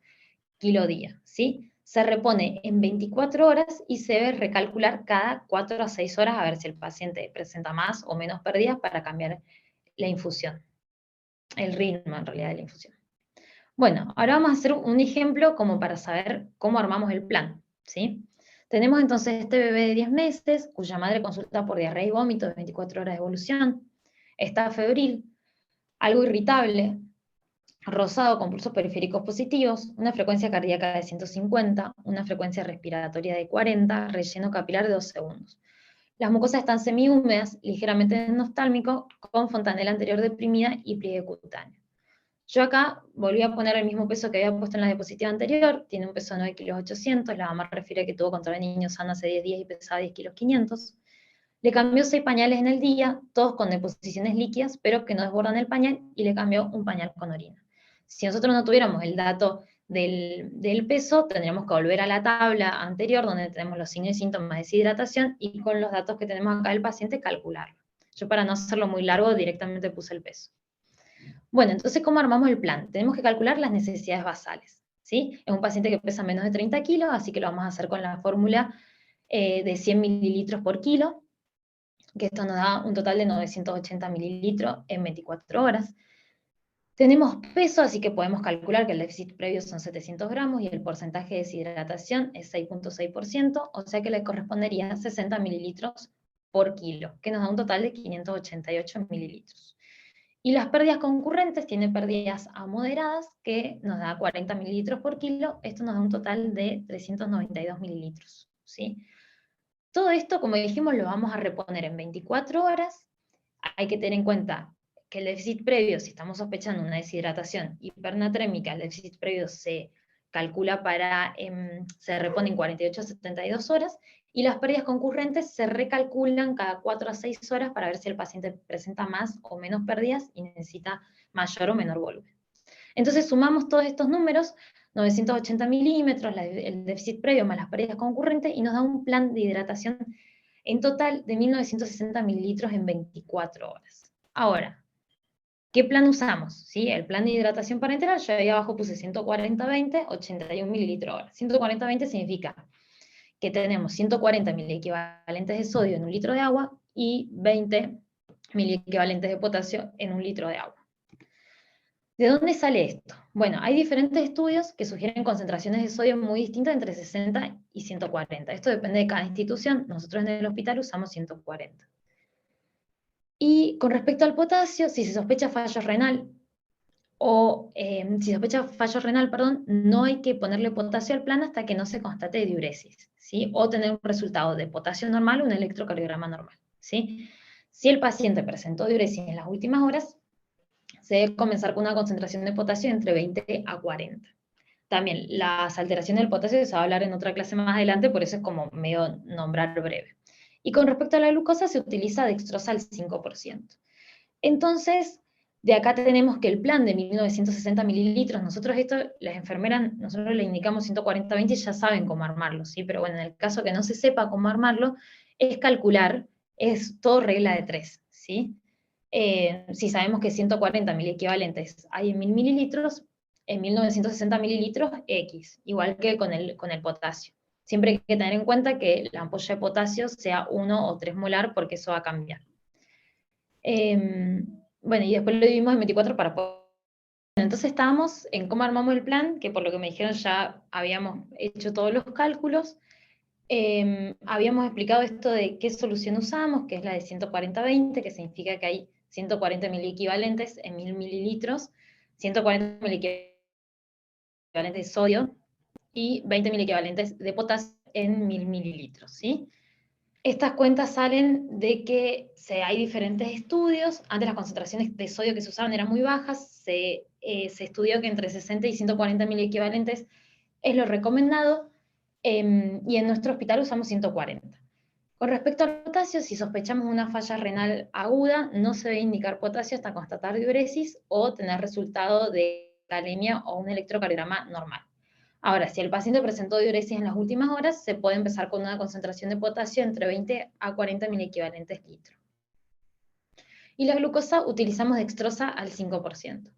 kilo día, ¿sí? Se repone en 24 horas y se debe recalcular cada 4 a 6 horas a ver si el paciente presenta más o menos pérdidas para cambiar la infusión, el ritmo en realidad de la infusión. Bueno, ahora vamos a hacer un ejemplo como para saber cómo armamos el plan, ¿sí? Tenemos entonces este bebé de 10 meses, cuya madre consulta por diarrea y vómito de 24 horas de evolución, está febril, algo irritable, rosado con pulsos periféricos positivos, una frecuencia cardíaca de 150, una frecuencia respiratoria de 40, relleno capilar de 2 segundos. Las mucosas están semihúmedas, ligeramente endostálmico, con fontanela anterior deprimida y pliegue cutáneo. Yo acá volví a poner el mismo peso que había puesto en la diapositiva anterior, tiene un peso de 9 kilos 800, la mamá refiere que tuvo control de niño sano hace 10 días y pesaba 10 kilos 500. Le cambió 6 pañales en el día, todos con deposiciones líquidas, pero que no desbordan el pañal, y le cambió un pañal con orina. Si nosotros no tuviéramos el dato del peso, tendríamos que volver a la tabla anterior, donde tenemos los signos y síntomas de deshidratación, y con los datos que tenemos acá del paciente calcularlo. Yo, para no hacerlo muy largo, directamente puse el peso. Bueno, entonces, ¿cómo armamos el plan? Tenemos que calcular las necesidades basales, ¿sí? Es un paciente que pesa menos de 30 kilos, así que lo vamos a hacer con la fórmula de 100 mililitros por kilo, que esto nos da un total de 980 mililitros en 24 horas. Tenemos peso, así que podemos calcular que el déficit previo son 700 gramos y el porcentaje de deshidratación es 6,6%, o sea que le correspondería 60 mililitros por kilo, que nos da un total de 588 mililitros. Y las pérdidas concurrentes tienen pérdidas a moderadas, que nos da 40 mililitros por kilo, esto nos da un total de 392 mililitros, ¿sí? Todo esto, como dijimos, lo vamos a reponer en 24 horas. Hay que tener en cuenta que el déficit previo, si estamos sospechando una deshidratación hipernatrémica, el déficit previo se calcula se repone en 48 a 72 horas, y las pérdidas concurrentes se recalculan cada 4 a 6 horas para ver si el paciente presenta más o menos pérdidas y necesita mayor o menor volumen. Entonces sumamos todos estos números, 980 milímetros, el déficit previo más las pérdidas concurrentes, y nos da un plan de hidratación en total de 1960 mililitros en 24 horas. Ahora, ¿qué plan usamos? ¿Sí? El plan de hidratación parenteral, yo ahí abajo puse 140-20, 81 mililitros hora. 140-20 significa que tenemos 140 miliequivalentes de sodio en un litro de agua y 20 miliequivalentes de potasio en un litro de agua. ¿De dónde sale esto? Bueno, hay diferentes estudios que sugieren concentraciones de sodio muy distintas entre 60 y 140. Esto depende de cada institución. Nosotros en el hospital usamos 140. Y con respecto al potasio, si se sospecha fallo renal, no hay que ponerle potasio al plan hasta que no se constate diuresis, ¿sí? O tener un resultado de potasio normal o un electrocardiograma normal, ¿sí? Si el paciente presentó diuresis en las últimas horas, se debe comenzar con una concentración de potasio entre 20 a 40. También las alteraciones del potasio se va a hablar en otra clase más adelante, por eso es como medio nombrar breve. Y con respecto a la glucosa, se utiliza dextrosa al 5%. Entonces, de acá tenemos que el plan de 1960 mililitros, nosotros esto, las enfermeras, nosotros le indicamos 140-20 y ya saben cómo armarlo, ¿sí? Pero bueno, en el caso que no se sepa cómo armarlo, es calcular, es todo regla de 3, ¿sí? Si sabemos que 140 miliequivalentes hay en 1000 mililitros, en 1960 mililitros, X, igual que con el potasio. Siempre hay que tener en cuenta que la ampolla de potasio sea 1 o 3 molar, porque eso va a cambiar. Bueno, y después lo dividimos en 24 para poder... Entonces estábamos en cómo armamos el plan, que por lo que me dijeron ya habíamos hecho todos los cálculos. Habíamos explicado esto de qué solución usamos, que es la de 140-20, que significa que hay 140 miliequivalentes en 1000 mililitros, 140 miliequivalentes de sodio y 20 miliequivalentes de potasio en 1000 mililitros, ¿sí? Estas cuentas salen de que hay diferentes estudios. Antes las concentraciones de sodio que se usaban eran muy bajas, se estudió que entre 60 y 140 miliequivalentes es lo recomendado, y en nuestro hospital usamos 140. Con respecto al potasio, si sospechamos una falla renal aguda, no se debe indicar potasio hasta constatar diuresis o tener resultado de calemia o un electrocardiograma normal. Ahora, si el paciente presentó diuresis en las últimas horas, se puede empezar con una concentración de potasio entre 20 a 40 miliequivalentes litro. Y la glucosa utilizamos dextrosa al 5%.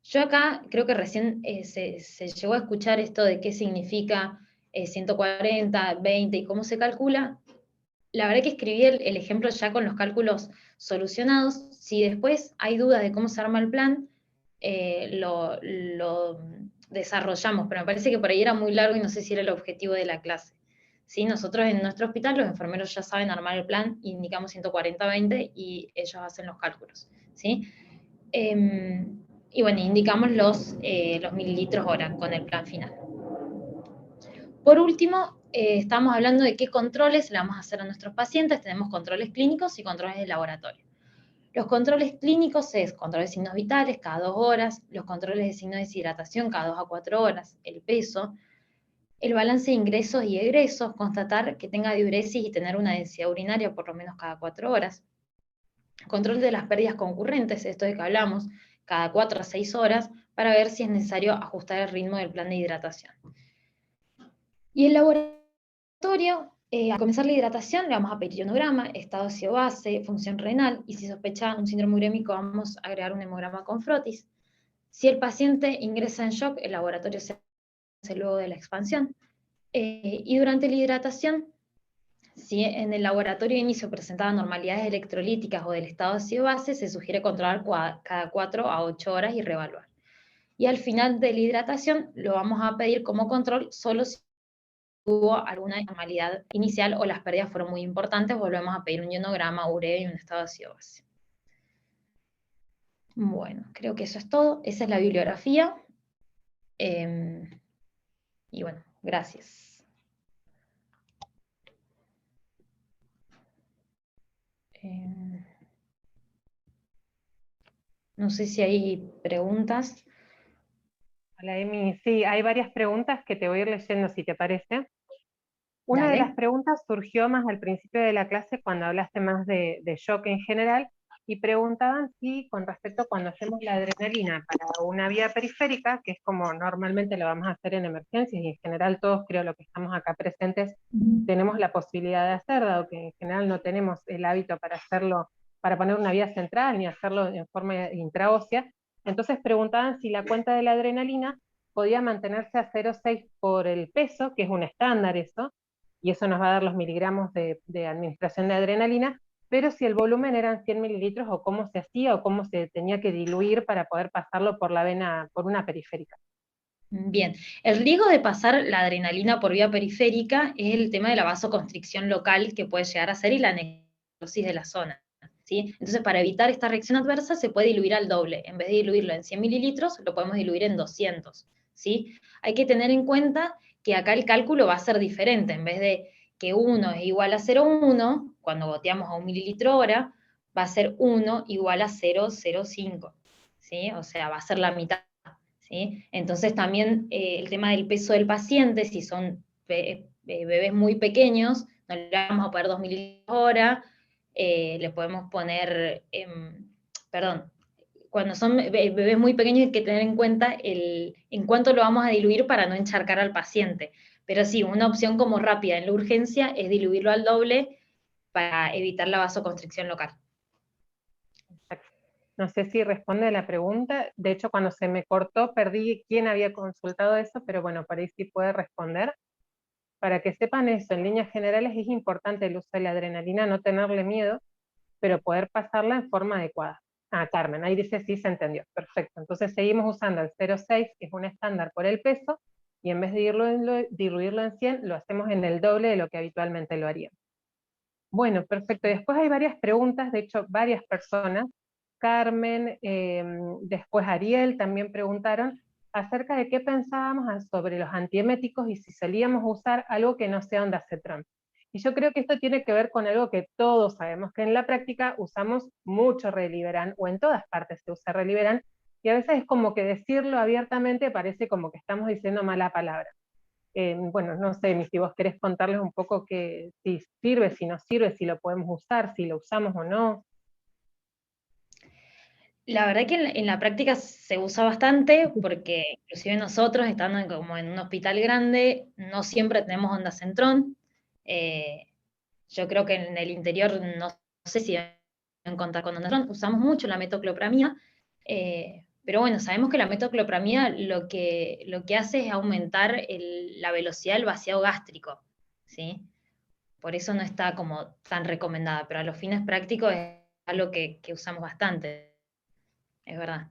Yo acá creo que recién se llegó a escuchar esto de qué significa 140, 20 y cómo se calcula. La verdad que escribí el ejemplo ya con los cálculos solucionados. Si después hay dudas de cómo se arma el plan, lo desarrollamos, pero me parece que por ahí era muy largo y no sé si era el objetivo de la clase. ¿Sí? Nosotros en nuestro hospital, los enfermeros ya saben armar el plan, indicamos 140-20 y ellos hacen los cálculos. ¿Sí? Y bueno, indicamos los mililitros hora con el plan final. Por último, estamos hablando de qué controles le vamos a hacer a nuestros pacientes. Tenemos controles clínicos y controles de laboratorio. Los controles clínicos es controles de signos vitales cada 2 horas, los controles de signos de deshidratación cada 2 a 4 horas, el peso, el balance de ingresos y egresos, constatar que tenga diuresis y tener una densidad urinaria por lo menos cada 4 horas. Control de las pérdidas concurrentes, esto de que hablamos, cada 4 a 6 horas, para ver si es necesario ajustar el ritmo del plan de hidratación. Y el laboratorio, al comenzar la hidratación, le vamos a pedir ionograma, estado ácido-base, función renal, y si sospecha un síndrome urémico, vamos a agregar un hemograma con frotis. Si el paciente ingresa en shock, el laboratorio se hace luego de la expansión. Y durante la hidratación, si en el laboratorio de inicio presentaba normalidades electrolíticas o del estado ácido-base, se sugiere controlar cada 4 a 8 horas y reevaluar. Y al final de la hidratación, lo vamos a pedir como control solo si hubo alguna anormalidad inicial o las pérdidas fueron muy importantes, volvemos a pedir un ionograma, urea y un estado ácido-base. Bueno, creo que eso es todo. Esa es la bibliografía. Y bueno, gracias. No sé si hay preguntas. Hola, Emi. Sí, hay varias preguntas que te voy a ir leyendo, si te parece. Una de Dale. las preguntas surgió más al principio de la clase, cuando hablaste más de shock en general, y preguntaban si, con respecto a cuando hacemos la adrenalina para una vía periférica, que es como normalmente lo vamos a hacer en emergencias, y en general todos, creo, los que estamos acá presentes, tenemos la posibilidad de hacer, dado que en general no tenemos el hábito para hacerlo, para poner una vía central, ni hacerlo en forma intraósea. Entonces preguntaban si la cuenta de la adrenalina podía mantenerse a 0,6 por el peso, que es un estándar eso, y eso nos va a dar los miligramos de administración de adrenalina, pero si el volumen eran 100 mililitros, o cómo se hacía, o cómo se tenía que diluir para poder pasarlo por la vena, por una periférica. Bien, el riesgo de pasar la adrenalina por vía periférica es el tema de la vasoconstricción local que puede llegar a ser y la necrosis de la zona. ¿Sí? Entonces, para evitar esta reacción adversa, se puede diluir al doble. En vez de diluirlo en 100 mililitros, lo podemos diluir en 200. ¿Sí? Hay que tener en cuenta que acá el cálculo va a ser diferente. En vez de que 1 es igual a 0,1, cuando goteamos a 1 mililitro hora, va a ser 1 igual a 0,05. ¿Sí? O sea, va a ser la mitad. ¿Sí? Entonces también el tema del peso del paciente, si son bebés muy pequeños, no le vamos a poner 2 mililitros hora, le podemos poner, perdón, cuando son bebés muy pequeños hay que tener en cuenta en cuánto lo vamos a diluir para no encharcar al paciente. Pero sí, una opción como rápida en la urgencia es diluirlo al doble para evitar la vasoconstricción local. No sé si responde a la pregunta. De hecho, cuando se me cortó, perdí quién había consultado eso, pero bueno, por ahí sí puede responder. Para que sepan eso, en líneas generales es importante el uso de la adrenalina, no tenerle miedo, pero poder pasarla en forma adecuada. Ah, Carmen, ahí dice sí, se entendió. Perfecto. Entonces seguimos usando el 0,6, que es un estándar por el peso, y en vez de diluirlo en 100, lo hacemos en el doble de lo que habitualmente lo haríamos. Bueno, perfecto. Después hay varias preguntas, de hecho, varias personas. Carmen, después Ariel también preguntaron acerca de qué pensábamos sobre los antieméticos y si solíamos usar algo que no sea ondansetron. Y yo creo que esto tiene que ver con algo que todos sabemos, que en la práctica usamos mucho Reliberan, o en todas partes se usa Reliberan, y a veces es como que decirlo abiertamente parece como que estamos diciendo mala palabra. Bueno, no sé, si vos querés contarles un poco que, si sirve, si no sirve, si lo podemos usar, si lo usamos o no. La verdad que en la práctica se usa bastante, porque inclusive nosotros, estando como en un hospital grande, no siempre tenemos ondansetron. Yo creo que en el interior, no sé si van a contar con ondansetron, usamos mucho la metoclopramida, pero bueno, sabemos que la metoclopramida lo que hace es aumentar la velocidad del vaciado gástrico, ¿sí? Por eso no está como tan recomendada, pero a los fines prácticos es algo que usamos bastante, es verdad.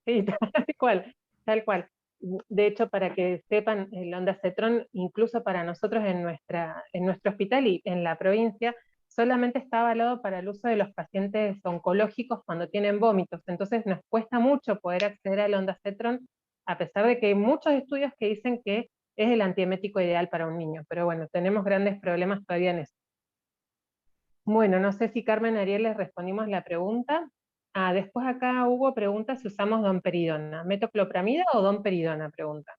Sí, tal cual, tal cual. De hecho, para que sepan, el ondansetron, incluso para nosotros en nuestro hospital y en la provincia, solamente está avalado para el uso de los pacientes oncológicos cuando tienen vómitos. Entonces nos cuesta mucho poder acceder al ondansetron, a pesar de que hay muchos estudios que dicen que es el antiemético ideal para un niño. Pero bueno, tenemos grandes problemas todavía en eso. Bueno, no sé si Carmen Ariel les respondimos la pregunta. Después acá hubo preguntas si usamos domperidona. ¿Metoclopramida o domperidona? Pregunta.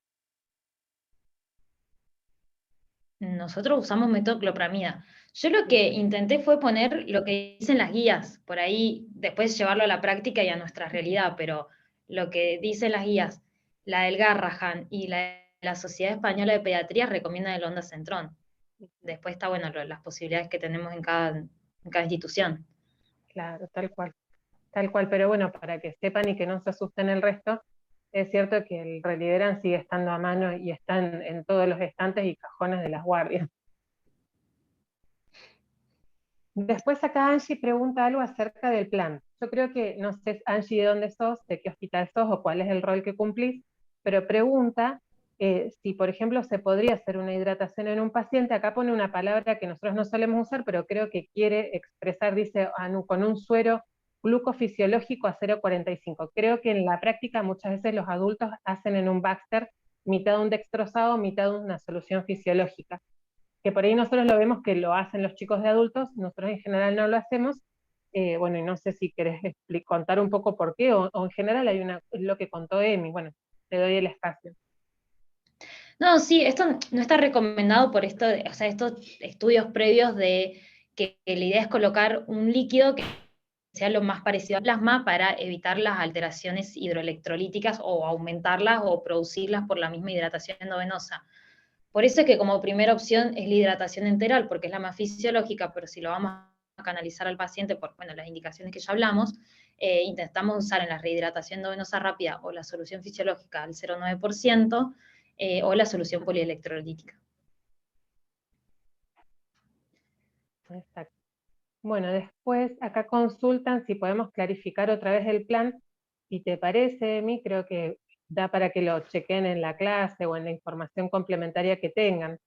Nosotros usamos metoclopramida. Yo lo que intenté fue poner lo que dicen las guías, por ahí después llevarlo a la práctica y a nuestra realidad, pero lo que dicen las guías, la del Garrahan y la Sociedad Española de Pediatría recomiendan el ondansetron. Después está bueno las posibilidades que tenemos en cada institución. Claro, tal cual. Tal cual, pero bueno, para que sepan y que no se asusten el resto, es cierto que el Reliberan sigue estando a mano y está en todos los estantes y cajones de las guardias. Después acá Angie pregunta algo acerca del plan. Yo creo que, no sé Angie de dónde sos, de qué hospital sos o cuál es el rol que cumplís, pero pregunta si por ejemplo se podría hacer una hidratación en un paciente. Acá pone una palabra que nosotros no solemos usar, pero creo que quiere expresar, dice, con un suero glucofisiológico a 0,45. Creo que en la práctica muchas veces los adultos hacen en un Baxter mitad un dextrosado, mitad una solución fisiológica, que por ahí nosotros lo vemos que lo hacen los chicos de adultos, nosotros en general no lo hacemos. Bueno, y no sé si querés contar un poco por qué, o en general es lo que contó Emi. Bueno, te doy el espacio. No, sí, esto no está recomendado por esto, o sea, estos estudios previos de que la idea es colocar un líquido que sea lo más parecido al plasma para evitar las alteraciones hidroelectrolíticas o aumentarlas o producirlas por la misma hidratación endovenosa. Por eso es que como primera opción es la hidratación enteral, porque es la más fisiológica, pero si lo vamos a canalizar al paciente por las indicaciones que ya hablamos, intentamos usar en la rehidratación endovenosa rápida o la solución fisiológica al 0,9%, o la solución polielectrolítica. Exacto. Bueno, después acá consultan si podemos clarificar otra vez el plan. Si te parece, Emi, creo que da para que lo chequen en la clase o en la información complementaria que tengan.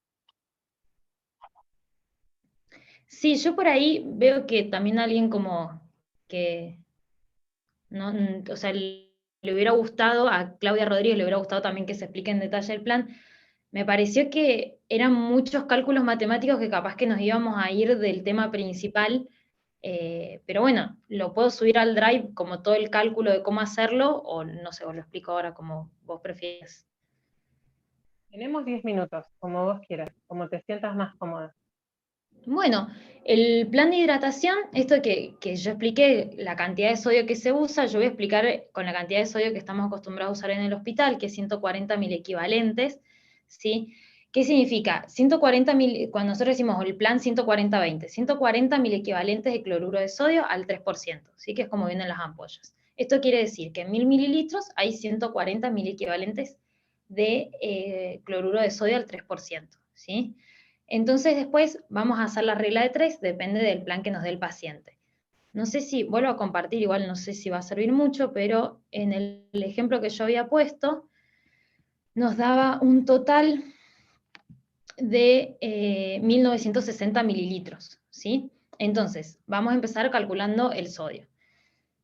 Sí, yo por ahí veo que también alguien como que, no, o sea, le hubiera gustado, a Claudia Rodríguez le hubiera gustado también que se explique en detalle el plan. Me pareció que eran muchos cálculos matemáticos que capaz que nos íbamos a ir del tema principal, pero bueno, lo puedo subir al Drive como todo el cálculo de cómo hacerlo, o no sé, os lo explico ahora como vos prefieras. Tenemos 10 minutos, como vos quieras, como te sientas más cómoda. Bueno, el plan de hidratación, esto que yo expliqué, la cantidad de sodio que se usa, yo voy a explicar con la cantidad de sodio que estamos acostumbrados a usar en el hospital, que es 140 mil equivalentes, ¿sí? ¿Qué significa? 140 mil, cuando nosotros decimos el plan 140-20, 140 mil equivalentes de cloruro de sodio al 3%, ¿sí? Que es como vienen las ampollas. Esto quiere decir que en 1000 mililitros hay 140 mil equivalentes de cloruro de sodio al 3%, ¿sí? Entonces después vamos a hacer la regla de 3, depende del plan que nos dé el paciente. No sé si, vuelvo a compartir, igual no sé si va a servir mucho, pero en el ejemplo que yo había puesto, nos daba un total de 1960 mililitros, ¿sí? Entonces, vamos a empezar calculando el sodio.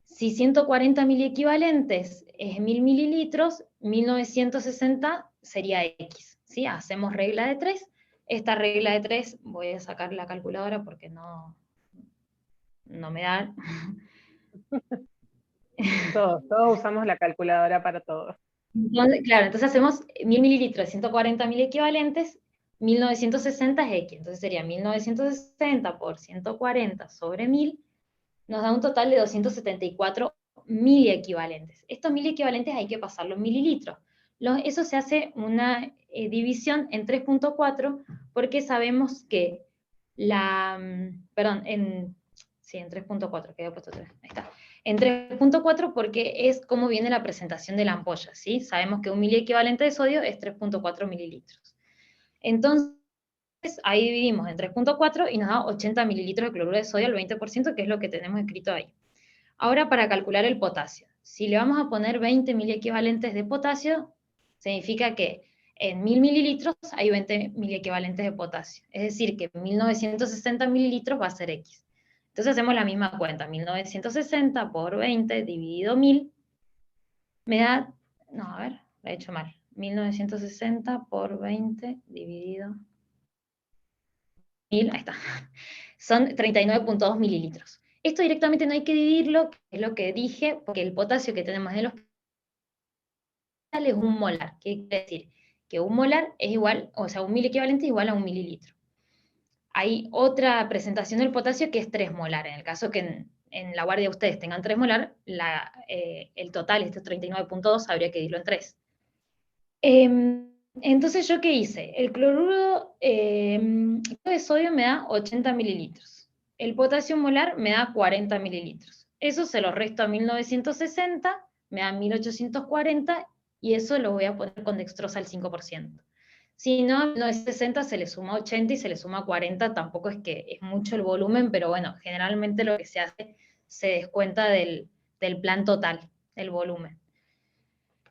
Si 140 miliequivalentes es 1000 mililitros, 1960 sería X, ¿sí? Hacemos regla de 3. Esta regla de 3, voy a sacar la calculadora porque no me da. Todos usamos la calculadora para todo. Entonces, claro, entonces hacemos 1000 mililitros de 140 miliequivalentes, 1960 es X, entonces sería 1960 por 140 sobre 1000, nos da un total de 274 miliequivalentes. Estos miliequivalentes hay que pasarlo en mililitros. Eso se hace una división en 3.4 porque sabemos que sí, en 3.4, que había puesto 3, ahí está. En 3.4 porque es como viene la presentación de la ampolla, ¿sí? Sabemos que un miliequivalente de sodio es 3.4 mililitros. Entonces, ahí dividimos en 3.4 y nos da 80 mililitros de cloruro de sodio al 20%, que es lo que tenemos escrito ahí. Ahora, para calcular el potasio, si le vamos a poner 20 miliequivalentes de potasio, significa que en 1000 mililitros hay 20 miliequivalentes de potasio. Es decir, que 1960 mililitros va a ser X. Entonces hacemos la misma cuenta. 1960 por 20 dividido 1000 me da, no, a ver, lo he hecho mal. 1960 por 20 dividido 1000, ahí está. Son 39.2 mililitros. Esto directamente no hay que dividirlo, que es lo que dije, porque el potasio que tenemos en los es un molar. ¿Qué quiere decir? Que un molar es igual, o sea, un mil equivalente es igual a un mililitro. Hay otra presentación del potasio que es 3 molar. En el caso que en la guardia ustedes tengan 3 molar, el total, este 39.2, habría que dividirlo en 3. Entonces, ¿yo qué hice? El cloruro de sodio me da 80 mililitros. El potasio molar me da 40 mililitros. Eso se lo resto a 1960, me da 1840, y eso lo voy a poner con dextrosa al 5%. Si no, a 1960 se le suma 80 y se le suma 40, tampoco es que es mucho el volumen, pero bueno, generalmente lo que se hace se descuenta del plan total, el volumen.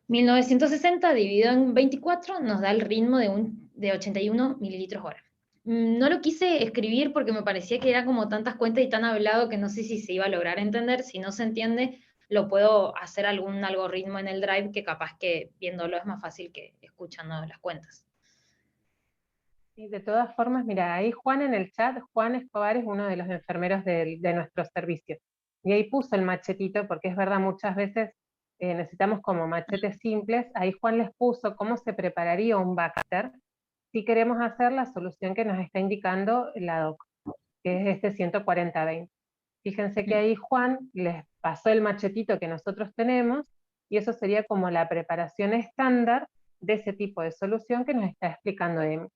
1960 dividido en 24 nos da el ritmo de 81 mililitros hora. No lo quise escribir porque me parecía que era como tantas cuentas y tan hablado que no sé si se iba a lograr entender. Si no se entiende, lo puedo hacer algún algoritmo en el Drive que capaz que viéndolo es más fácil que escuchando las cuentas. Y de todas formas, mira, ahí Juan en el chat, Juan Escobar es uno de los enfermeros de nuestro servicio. Y ahí puso el machetito, porque es verdad, muchas veces necesitamos como machetes simples. Ahí Juan les puso cómo se prepararía un Baxter si queremos hacer la solución que nos está indicando la doc, que es este 140-20. Fíjense que ahí Juan les pasó el machetito que nosotros tenemos, y eso sería como la preparación estándar de ese tipo de solución que nos está explicando Emi.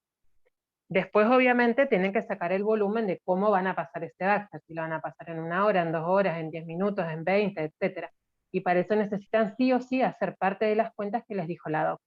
Después, obviamente, tienen que sacar el volumen de cómo van a pasar este Baxter, si lo van a pasar en 1 hora, en 2 horas, en 10 minutos, en 20, etc. Y para eso necesitan sí o sí hacer parte de las cuentas que les dijo la doc.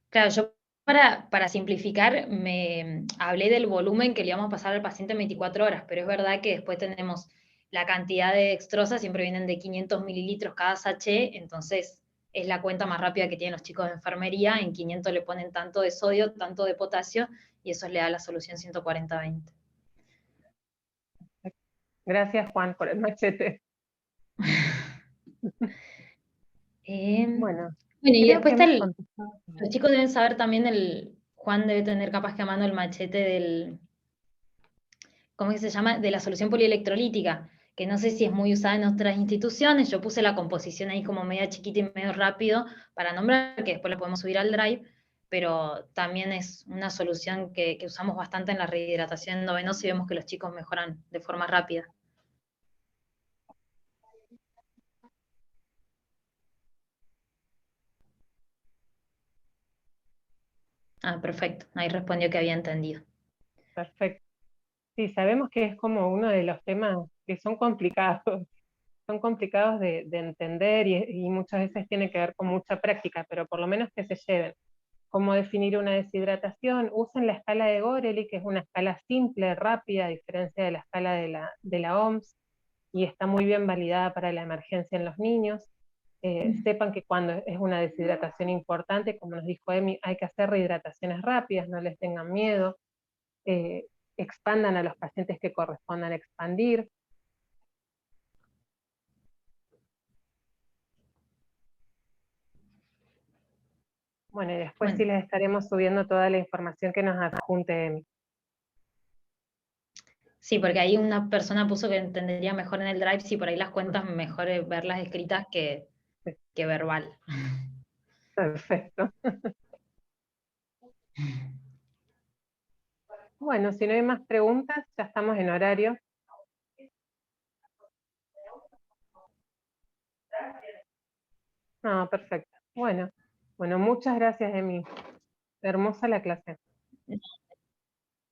Claro, yo para simplificar me hablé del volumen que le íbamos a pasar al paciente en 24 horas, pero es verdad que después tenemos la cantidad de dextrosa, siempre vienen de 500 mililitros cada sachet, entonces es la cuenta más rápida que tienen los chicos de enfermería. En 500 le ponen tanto de sodio, tanto de potasio, y eso le da la solución 140-20. Gracias, Juan, por el machete. Bueno, Bueno, y creo después que está hemos contestado. los chicos deben saber también Juan debe tener capaz que a mano el machete ¿cómo es que se llama? De la solución polielectrolítica, que no sé si es muy usada en otras instituciones. Yo puse la composición ahí como media chiquita y medio rápido para nombrar, que después la podemos subir al Drive, pero también es una solución que usamos bastante en la rehidratación endovenosa y vemos que los chicos mejoran de forma rápida. Ah, perfecto. Ahí respondió que había entendido. Perfecto. Sí, sabemos que es como uno de los temas que son complicados, son complicados de entender, y muchas veces tiene que ver con mucha práctica, pero por lo menos que se lleven. Cómo definir una deshidratación, usen la escala de Gorley, que es una escala simple, rápida, a diferencia de la escala de la OMS, y está muy bien validada para la emergencia en los niños. sepan que cuando es una deshidratación importante, como nos dijo Emi, hay que hacer rehidrataciones rápidas, no les tengan miedo, expandan a los pacientes que correspondan expandir. Bueno, y después sí les estaremos subiendo toda la información que nos adjunte Emi. Sí, porque ahí una persona puso que entendería mejor en el Drive si por ahí las cuentas mejor es verlas escritas que verbal. Perfecto. Bueno, si no hay más preguntas, ya estamos en horario. No, perfecto. Bueno, muchas gracias, Emi. Hermosa la clase.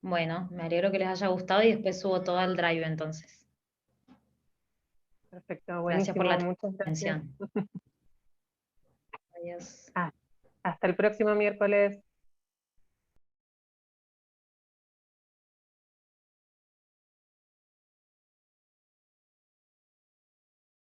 Bueno, me alegro que les haya gustado y después subo todo al Drive entonces. Perfecto, Gracias por buenísimo. la Muchas gracias. atención. Adiós. Hasta el próximo miércoles.